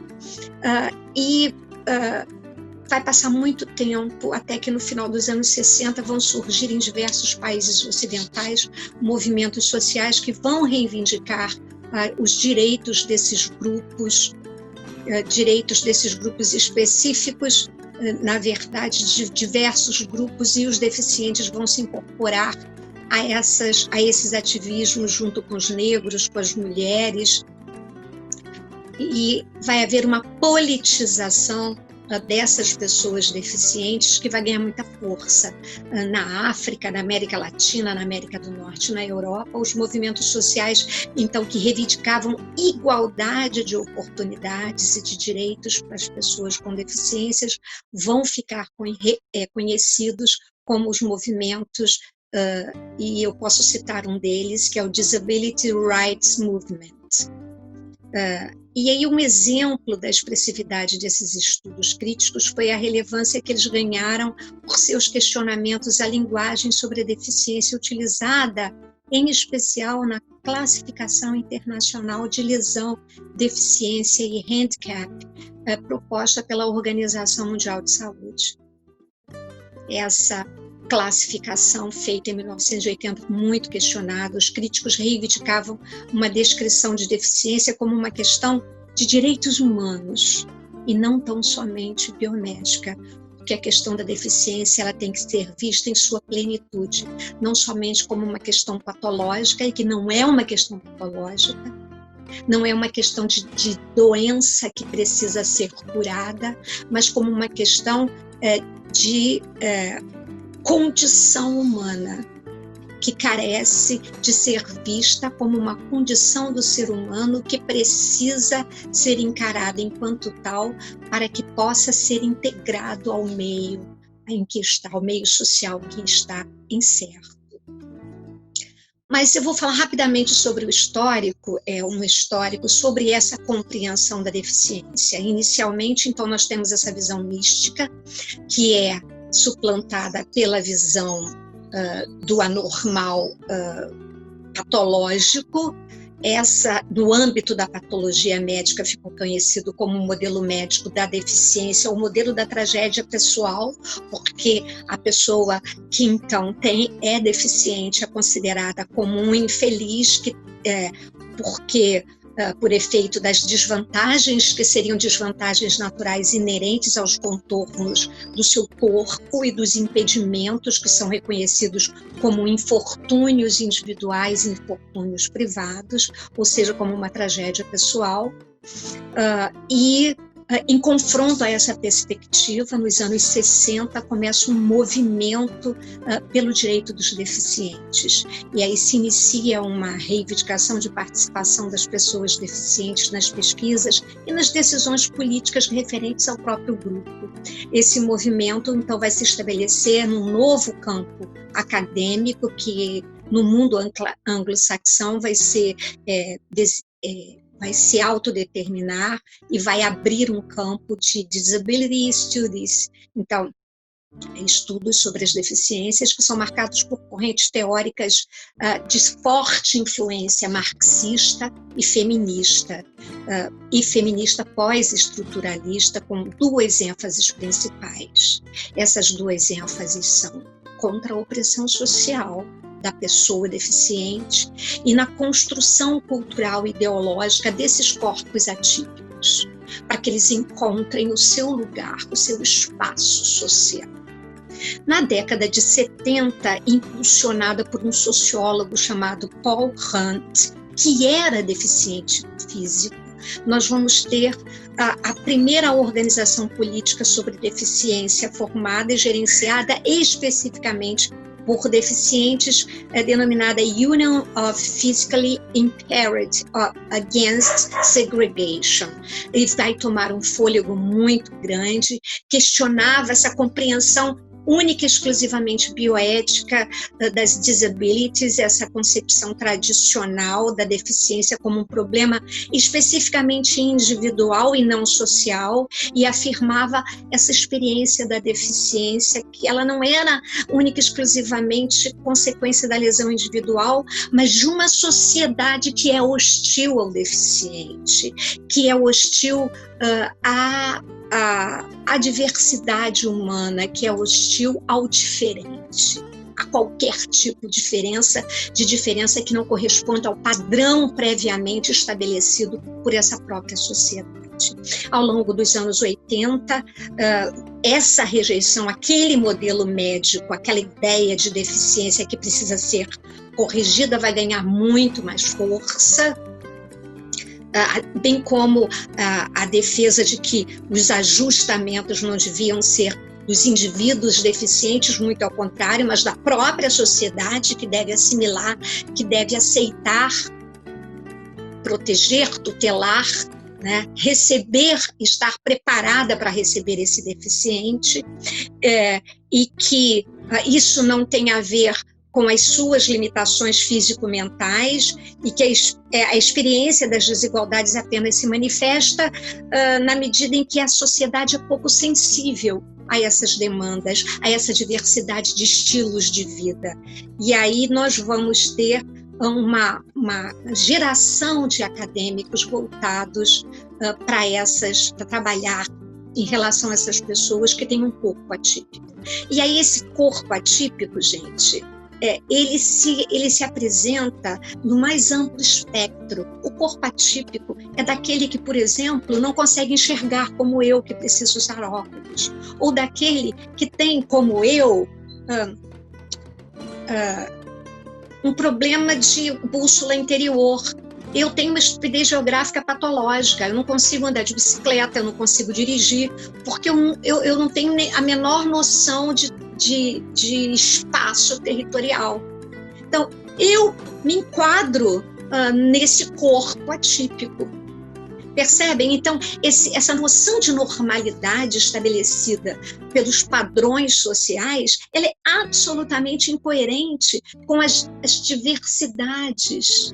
vai passar muito tempo até que no final dos anos 60 vão surgir em diversos países ocidentais movimentos sociais que vão reivindicar os direitos desses grupos específicos, na verdade, de diversos grupos, e os deficientes vão se incorporar a esses ativismos junto com os negros, com as mulheres, e vai haver uma politização dessas pessoas deficientes que vai ganhar muita força na África, na América Latina, na América do Norte, na Europa. Os movimentos sociais, então, que reivindicavam igualdade de oportunidades e de direitos para as pessoas com deficiências, vão ficar conhecidos como os movimentos, e eu posso citar um deles, que é o Disability Rights Movement. E aí um exemplo da expressividade desses estudos críticos foi a relevância que eles ganharam por seus questionamentos à linguagem sobre a deficiência utilizada, em especial na classificação internacional de lesão, deficiência e handicap, proposta pela Organização Mundial de Saúde. Essa classificação feita em 1980, muito questionada, os críticos reivindicavam uma descrição de deficiência como uma questão de direitos humanos e não tão somente biomédica, porque a questão da deficiência ela tem que ser vista em sua plenitude, não somente como uma questão patológica, e que não é uma questão patológica, não é uma questão de doença que precisa ser curada, mas como uma questão de condição humana, que carece de ser vista como uma condição do ser humano que precisa ser encarada enquanto tal, para que possa ser integrado ao meio em que está, ao meio social que está incerto. Mas eu vou falar rapidamente sobre o histórico, um histórico sobre essa compreensão da deficiência. Inicialmente, então, nós temos essa visão mística, que é suplantada pela visão do anormal patológico. Essa, no âmbito da patologia médica, ficou conhecido como o modelo médico da deficiência, o modelo da tragédia pessoal, porque a pessoa que então é deficiente é considerada como um infeliz, porque por efeito das desvantagens, que seriam desvantagens naturais inerentes aos contornos do seu corpo e dos impedimentos que são reconhecidos como infortúnios individuais e infortúnios privados, ou seja, como uma tragédia pessoal. Em confronto a essa perspectiva, nos anos 60, começa um movimento pelo direito dos deficientes. E aí se inicia uma reivindicação de participação das pessoas deficientes nas pesquisas e nas decisões políticas referentes ao próprio grupo. Esse movimento, então, vai se estabelecer num novo campo acadêmico que, no mundo anglo-saxão, vai se autodeterminar e vai abrir um campo de disability studies. Então, estudos sobre as deficiências que são marcados por correntes teóricas de forte influência marxista e feminista pós-estruturalista, com duas ênfases principais. Essas duas ênfases são contra a opressão social da pessoa deficiente e na construção cultural e ideológica desses corpos atípicos, para que eles encontrem o seu lugar, o seu espaço social. Na década de 70, impulsionada por um sociólogo chamado Paul Hunt, que era deficiente físico, nós vamos ter a primeira organização política sobre deficiência formada e gerenciada especificamente por deficientes, denominada Union of Physically Impaired Against Segregation. Ele vai tomar um fôlego muito grande, questionava essa compreensão única e exclusivamente bioética das disabilities, essa concepção tradicional da deficiência como um problema especificamente individual e não social, e afirmava essa experiência da deficiência, que ela não era única e exclusivamente consequência da lesão individual, mas de uma sociedade que é hostil ao deficiente, que é hostil à diversidade humana, que é hostil ao diferente. a qualquer tipo de diferença que não corresponda ao padrão previamente estabelecido por essa própria sociedade. Ao longo dos anos 80, essa rejeição, aquele modelo médico, aquela ideia de deficiência que precisa ser corrigida vai ganhar muito mais força, bem como a defesa de que os ajustamentos não deviam ser dos indivíduos deficientes, muito ao contrário, mas da própria sociedade, que deve assimilar, que deve aceitar, proteger, tutelar, né, receber, estar preparada para receber esse deficiente, e que isso não tem a ver com as suas limitações físico-mentais, e que a experiência das desigualdades apenas se manifesta na medida em que a sociedade é pouco sensível a essas demandas, a essa diversidade de estilos de vida. E aí nós vamos ter uma geração de acadêmicos voltados para trabalhar em relação a essas pessoas que têm um corpo atípico. E aí esse corpo atípico, gente, ele se apresenta no mais amplo espectro. O corpo atípico é daquele que, por exemplo, não consegue enxergar como eu, que preciso usar óculos, ou daquele que tem, como eu, um problema de bússola interior. Eu tenho uma estupidez geográfica patológica, eu não consigo andar de bicicleta, eu não consigo dirigir, porque eu não tenho a menor noção de espaço territorial. Então, eu me enquadro nesse corpo atípico. Percebem? Então, essa noção de normalidade estabelecida pelos padrões sociais, ela é absolutamente incoerente com as diversidades,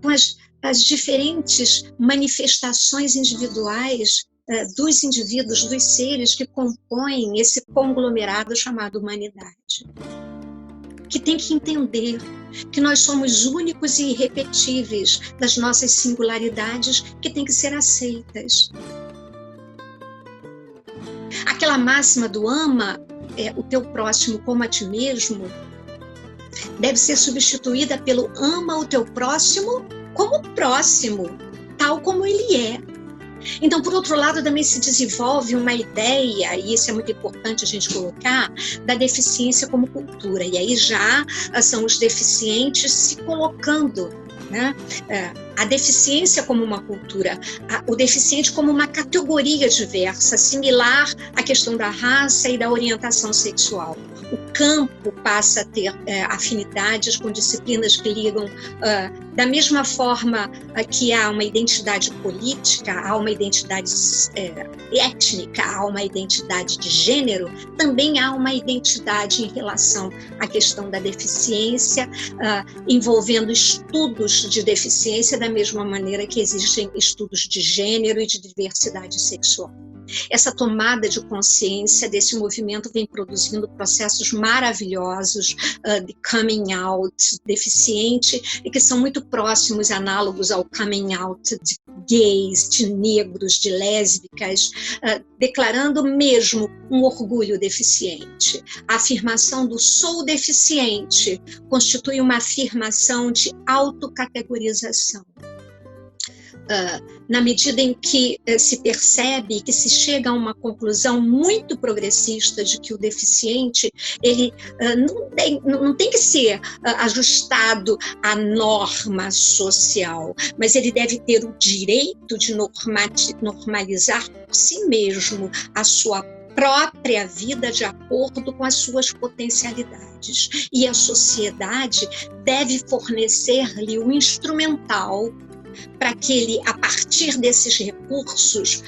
com as diferentes manifestações individuais dos indivíduos, dos seres que compõem esse conglomerado chamado humanidade. Que tem que entender que nós somos únicos e irrepetíveis das nossas singularidades que têm que ser aceitas. Aquela máxima do ama o teu próximo como a ti mesmo deve ser substituída pelo ama o teu próximo como próximo, tal como ele é. Então, por outro lado, também se desenvolve uma ideia, e isso é muito importante a gente colocar, da deficiência como cultura. E aí já são os deficientes se colocando, né? A deficiência como uma cultura, o deficiente como uma categoria diversa, similar à questão da raça e da orientação sexual. O campo passa a ter afinidades com disciplinas que ligam, da mesma forma que há uma identidade política, há uma identidade étnica, há uma identidade de gênero, também há uma identidade em relação à questão da deficiência, envolvendo estudos de deficiência da mesma maneira que existem estudos de gênero e de diversidade sexual. Essa tomada de consciência desse movimento vem produzindo processos maravilhosos de coming out deficiente e que são muito próximos, análogos ao coming out de gays, de negros, de lésbicas, declarando mesmo um orgulho deficiente. A afirmação do sou deficiente constitui uma afirmação de autocategorização. Na medida em que se percebe, que se chega a uma conclusão muito progressista de que o deficiente ele não tem que ser ajustado à norma social, mas ele deve ter o direito de normalizar por si mesmo a sua própria vida de acordo com as suas potencialidades. E a sociedade deve fornecer-lhe um instrumental para que ele, a partir desses recursos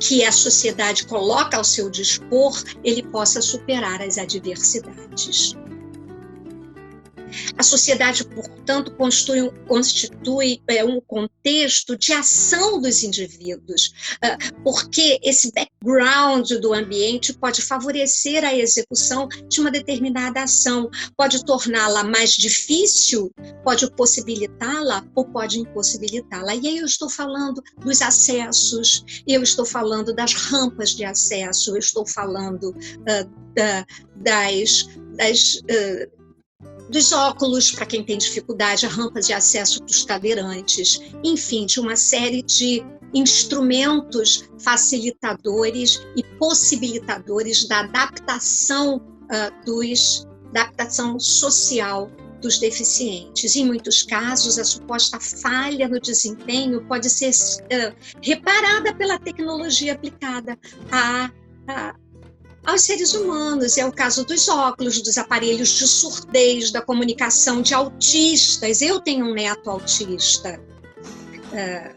que a sociedade coloca ao seu dispor, ele possa superar as adversidades. A sociedade, portanto, constitui um contexto de ação dos indivíduos, porque esse background do ambiente pode favorecer a execução de uma determinada ação, pode torná-la mais difícil, pode possibilitá-la ou pode impossibilitá-la. E aí eu estou falando dos acessos, eu estou falando das rampas de acesso, eu estou falando dos óculos para quem tem dificuldade, rampas de acesso para os cadeirantes, enfim, de uma série de instrumentos facilitadores e possibilitadores da adaptação da adaptação social dos deficientes. Em muitos casos, a suposta falha no desempenho pode ser reparada pela tecnologia aplicada aos seres humanos. É o caso dos óculos, dos aparelhos de surdez, da comunicação de autistas. Eu tenho um neto autista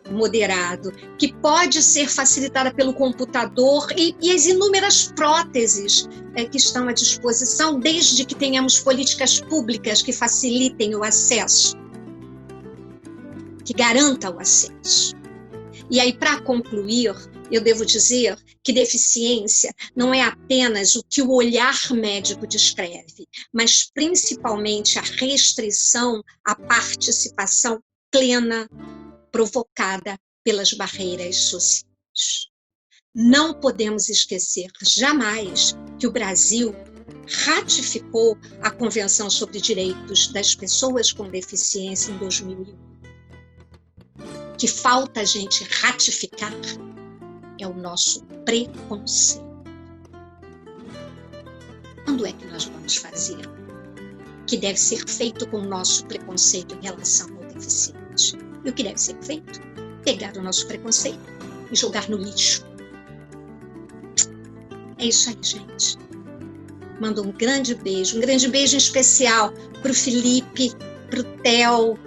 moderado, que pode ser facilitada pelo computador e as inúmeras próteses que estão à disposição, desde que tenhamos políticas públicas que facilitem o acesso, que garantam o acesso. E aí, para concluir, eu devo dizer que deficiência não é apenas o que o olhar médico descreve, mas principalmente a restrição à participação plena provocada pelas barreiras sociais. Não podemos esquecer jamais que o Brasil ratificou a Convenção sobre Direitos das Pessoas com Deficiência em 2001. Que falta a gente ratificar é o nosso preconceito. Quando é que nós vamos fazer? Que deve ser feito com o nosso preconceito em relação ao deficiente. E o que deve ser feito? Pegar o nosso preconceito e jogar no lixo. É isso aí, gente. Mando um grande beijo em especial para o Felipe, para o Theo,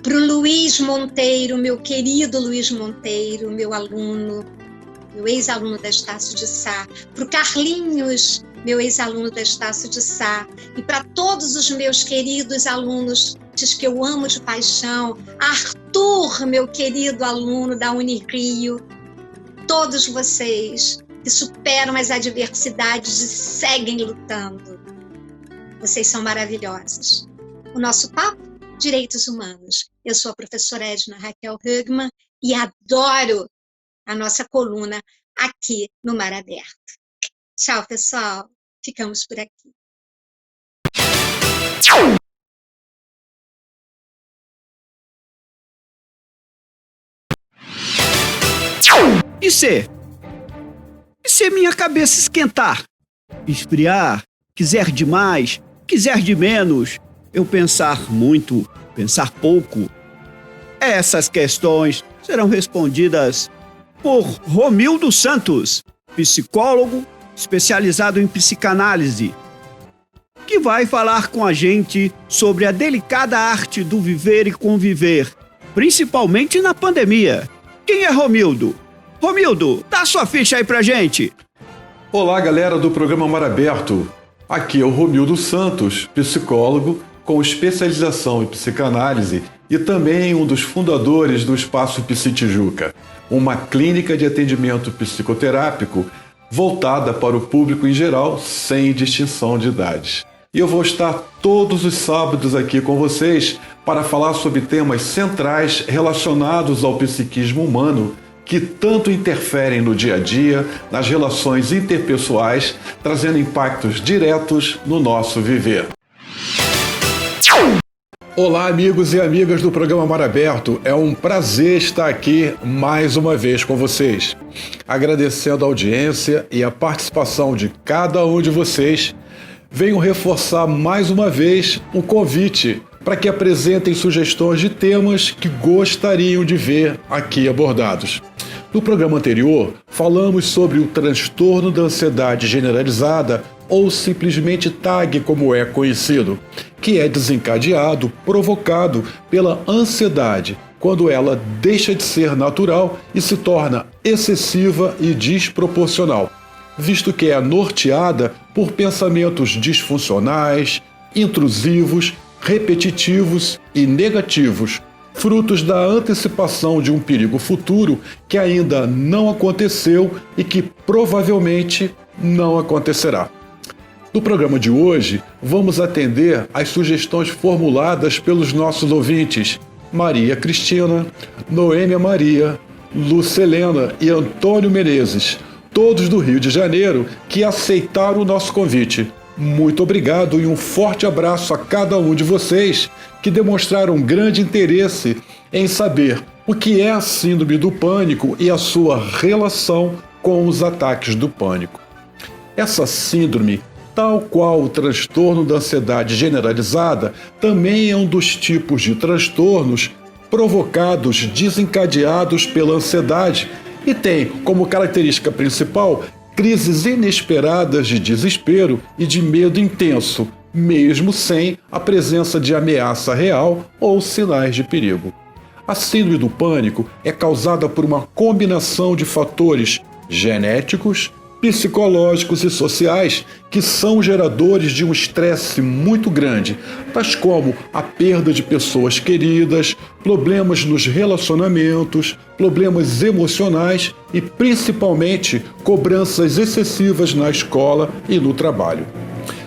para o Luiz Monteiro, meu querido Luiz Monteiro, meu aluno, meu ex-aluno da Estácio de Sá, para o Carlinhos, meu ex-aluno da Estácio de Sá, e para todos os meus queridos alunos que eu amo de paixão, Arthur, meu querido aluno da Unirio, todos vocês que superam as adversidades e seguem lutando. Vocês são maravilhosos. O nosso papo? Direitos Humanos. Eu sou a professora Edna Raquel Hugman e adoro a nossa coluna aqui no Mar Aberto. Tchau, pessoal. Ficamos por aqui. E se minha cabeça esquentar, esfriar, quiser de mais, quiser de menos, eu pensar muito, pensar pouco? Essas questões serão respondidas por Romildo Santos, psicólogo especializado em psicanálise, que vai falar com a gente sobre a delicada arte do viver e conviver, principalmente na pandemia. Quem é Romildo? Romildo, dá sua ficha aí pra gente. Olá, galera do programa Mar Aberto. Aqui é o Romildo Santos, psicólogo com especialização em psicanálise e também um dos fundadores do Espaço Psitijuca, uma clínica de atendimento psicoterápico voltada para o público em geral, sem distinção de idades. E eu vou estar todos os sábados aqui com vocês para falar sobre temas centrais relacionados ao psiquismo humano que tanto interferem no dia a dia, nas relações interpessoais, trazendo impactos diretos no nosso viver. Olá, amigos e amigas do programa Mar Aberto. É um prazer estar aqui mais uma vez com vocês. Agradecendo a audiência e a participação de cada um de vocês, venho reforçar mais uma vez o convite para que apresentem sugestões de temas que gostariam de ver aqui abordados. No programa anterior, falamos sobre o transtorno da ansiedade generalizada, ou simplesmente TAG, como é conhecido, que é desencadeado, provocado pela ansiedade, quando ela deixa de ser natural e se torna excessiva e desproporcional, visto que é norteada por pensamentos disfuncionais, intrusivos, repetitivos e negativos, frutos da antecipação de um perigo futuro que ainda não aconteceu e que provavelmente não acontecerá. No programa de hoje, vamos atender às sugestões formuladas pelos nossos ouvintes Maria Cristina, Noêmia Maria, Lucelena e Antônio Menezes, todos do Rio de Janeiro, que aceitaram o nosso convite. Muito obrigado e um forte abraço a cada um de vocês que demonstraram grande interesse em saber o que é a Síndrome do Pânico e a sua relação com os ataques do pânico. Essa síndrome, tal qual o transtorno da ansiedade generalizada, também é um dos tipos de transtornos provocados, desencadeados pela ansiedade e tem como característica principal crises inesperadas de desespero e de medo intenso, mesmo sem a presença de ameaça real ou sinais de perigo. A síndrome do pânico é causada por uma combinação de fatores genéticos, psicológicos e sociais que são geradores de um estresse muito grande, tais como a perda de pessoas queridas, problemas nos relacionamentos, problemas emocionais e principalmente cobranças excessivas na escola e no trabalho.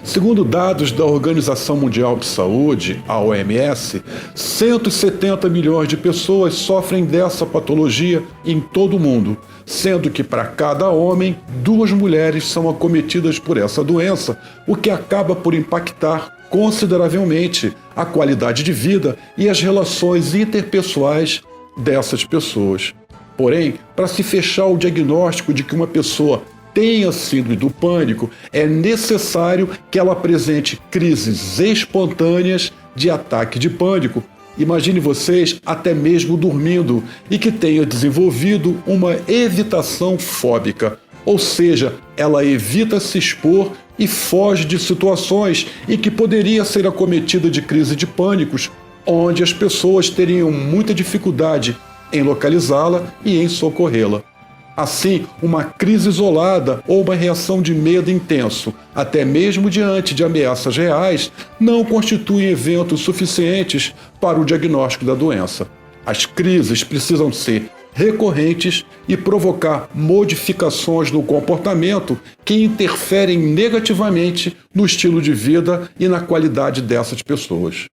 Segundo dados da Organização Mundial de Saúde, a OMS, 170 milhões de pessoas sofrem dessa patologia em todo o mundo, sendo que para cada homem, 2 mulheres são acometidas por essa doença, o que acaba por impactar consideravelmente a qualidade de vida e as relações interpessoais dessas pessoas. Porém, para se fechar o diagnóstico de que uma pessoa tenha síndrome do pânico, é necessário que ela apresente crises espontâneas de ataque de pânico. Imagine vocês até mesmo dormindo e que tenha desenvolvido uma evitação fóbica, ou seja, ela evita se expor e foge de situações em que poderia ser acometida de crise de pânicos, onde as pessoas teriam muita dificuldade em localizá-la e em socorrê-la. Assim, uma crise isolada ou uma reação de medo intenso, até mesmo diante de ameaças reais, não constituem eventos suficientes para o diagnóstico da doença. As crises precisam ser recorrentes e provocar modificações no comportamento que interferem negativamente no estilo de vida e na qualidade dessas pessoas.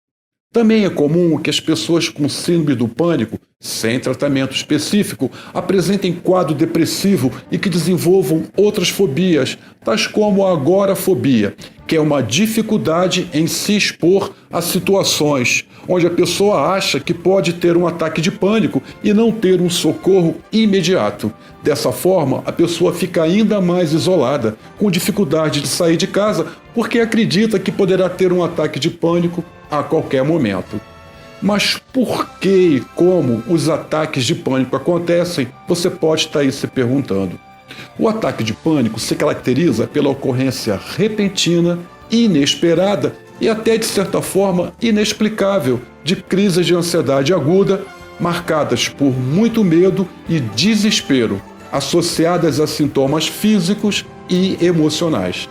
Também é comum que as pessoas com síndrome do pânico, sem tratamento específico, apresentem quadro depressivo e que desenvolvam outras fobias, tais como a agorafobia, que é uma dificuldade em se expor a situações onde a pessoa acha que pode ter um ataque de pânico e não ter um socorro imediato. Dessa forma, a pessoa fica ainda mais isolada, com dificuldade de sair de casa, porque acredita que poderá ter um ataque de pânico a qualquer momento. Mas por que e como os ataques de pânico acontecem, você pode estar aí se perguntando. O ataque de pânico se caracteriza pela ocorrência repentina, inesperada e até de certa forma inexplicável de crises de ansiedade aguda, marcadas por muito medo e desespero, associadas a sintomas físicos e emocionais.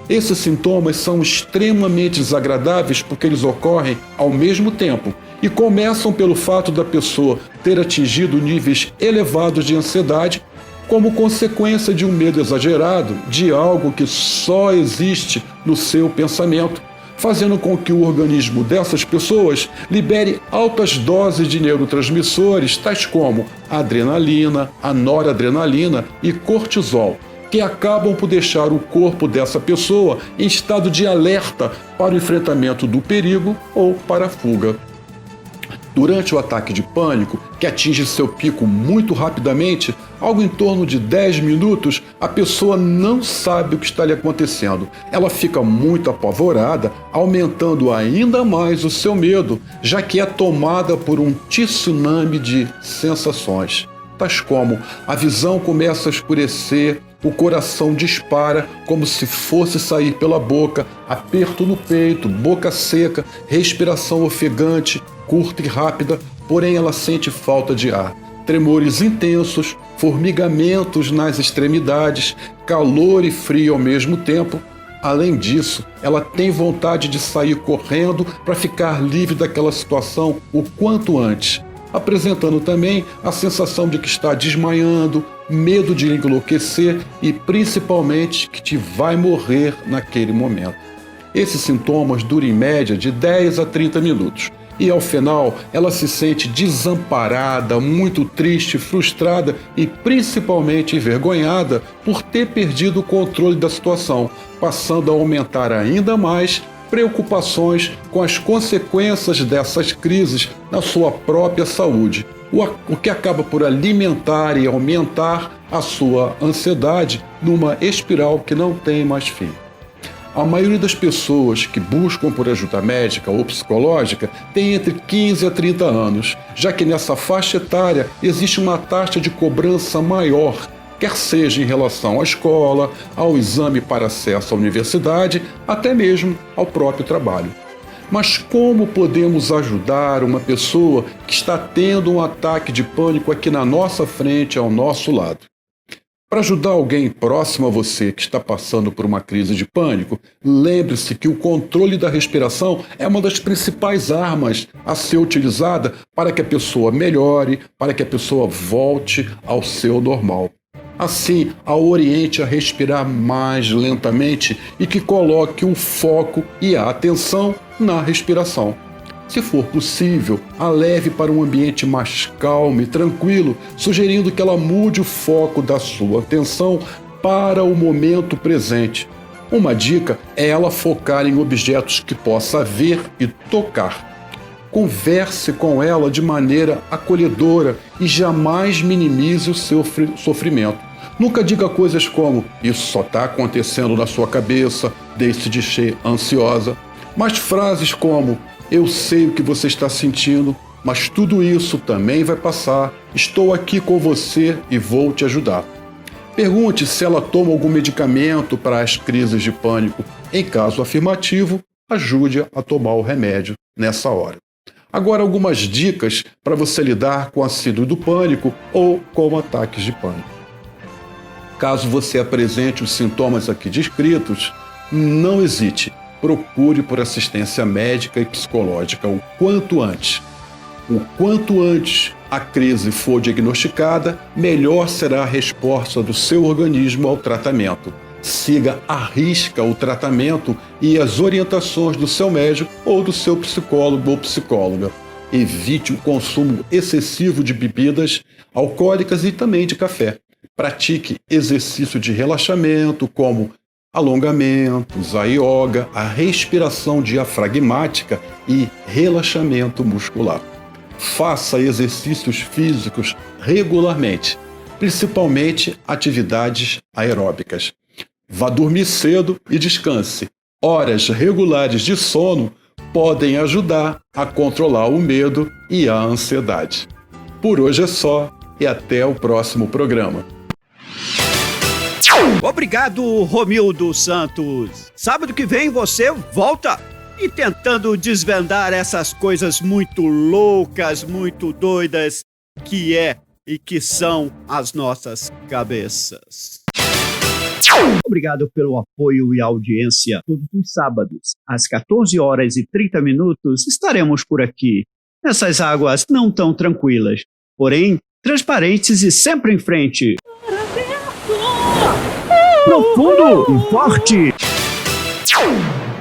Esses sintomas são extremamente desagradáveis porque eles ocorrem ao mesmo tempo e começam pelo fato da pessoa ter atingido níveis elevados de ansiedade como consequência de um medo exagerado de algo que só existe no seu pensamento, fazendo com que o organismo dessas pessoas libere altas doses de neurotransmissores, tais como a adrenalina, a noradrenalina e cortisol, que acabam por deixar o corpo dessa pessoa em estado de alerta para o enfrentamento do perigo ou para a fuga. Durante o ataque de pânico, que atinge seu pico muito rapidamente, algo em torno de 10 minutos, a pessoa não sabe o que está lhe acontecendo. Ela fica muito apavorada, aumentando ainda mais o seu medo, já que é tomada por um tsunami de sensações, tais como a visão começa a escurecer, o coração dispara como se fosse sair pela boca, aperto no peito, boca seca, respiração ofegante, curta e rápida, porém ela sente falta de ar, tremores intensos, formigamentos nas extremidades, calor e frio ao mesmo tempo, Além disso, ela tem vontade de sair correndo para ficar livre daquela situação o quanto antes, apresentando também a sensação de que está desmaiando, medo de enlouquecer e principalmente que te vai morrer naquele momento. Esses sintomas duram em média de 10 a 30 minutos. E ao final, ela se sente desamparada, muito triste, frustrada e principalmente envergonhada por ter perdido o controle da situação, passando a aumentar ainda mais preocupações com as consequências dessas crises na sua própria saúde, o que acaba por alimentar e aumentar a sua ansiedade numa espiral que não tem mais fim. A maioria das pessoas que buscam por ajuda médica ou psicológica tem entre 15 a 30 anos, já que nessa faixa etária existe uma taxa de cobrança maior, quer seja em relação à escola, ao exame para acesso à universidade, até mesmo ao próprio trabalho. Mas como podemos ajudar uma pessoa que está tendo um ataque de pânico aqui na nossa frente, ao nosso lado? Para ajudar alguém próximo a você que está passando por uma crise de pânico, lembre-se que o controle da respiração é uma das principais armas a ser utilizada para que a pessoa melhore, para que a pessoa volte ao seu normal. Assim, a oriente a respirar mais lentamente e que coloque o foco e a atenção na respiração. Se for possível, a leve para um ambiente mais calmo e tranquilo, sugerindo que ela mude o foco da sua atenção para o momento presente. Uma dica é ela focar em objetos que possa ver e tocar. Converse com ela de maneira acolhedora e jamais minimize o seu sofrimento. Nunca diga coisas como "isso só está acontecendo na sua cabeça, deixe de ser ansiosa", mas frases como "eu sei o que você está sentindo, mas tudo isso também vai passar, estou aqui com você e vou te ajudar". Pergunte se ela toma algum medicamento para as crises de pânico. Em caso afirmativo, ajude a tomar o remédio nessa hora. Agora, algumas dicas para você lidar com a síndrome do pânico ou com ataques de pânico. Caso você apresente os sintomas aqui descritos, não hesite. Procure por assistência médica e psicológica o quanto antes. O quanto antes a crise for diagnosticada, melhor será a resposta do seu organismo ao tratamento. Siga à risca o tratamento e as orientações do seu médico ou do seu psicólogo ou psicóloga. Evite o consumo excessivo de bebidas alcoólicas e também de café. Pratique exercício de relaxamento, como alongamentos, a yoga, a respiração diafragmática e relaxamento muscular. Faça exercícios físicos regularmente, principalmente atividades aeróbicas. Vá dormir cedo e descanse. Horas regulares de sono podem ajudar a controlar o medo e a ansiedade. Por hoje é só e até o próximo programa. Obrigado, Romildo Santos. Sábado que vem você volta e tentando desvendar essas coisas muito loucas, muito doidas que é e que são as nossas cabeças. Obrigado pelo apoio e audiência. Todos os sábados, às 14 horas e 30 minutos, estaremos por aqui, nessas águas não tão tranquilas, porém transparentes e sempre em frente. Profundo e forte.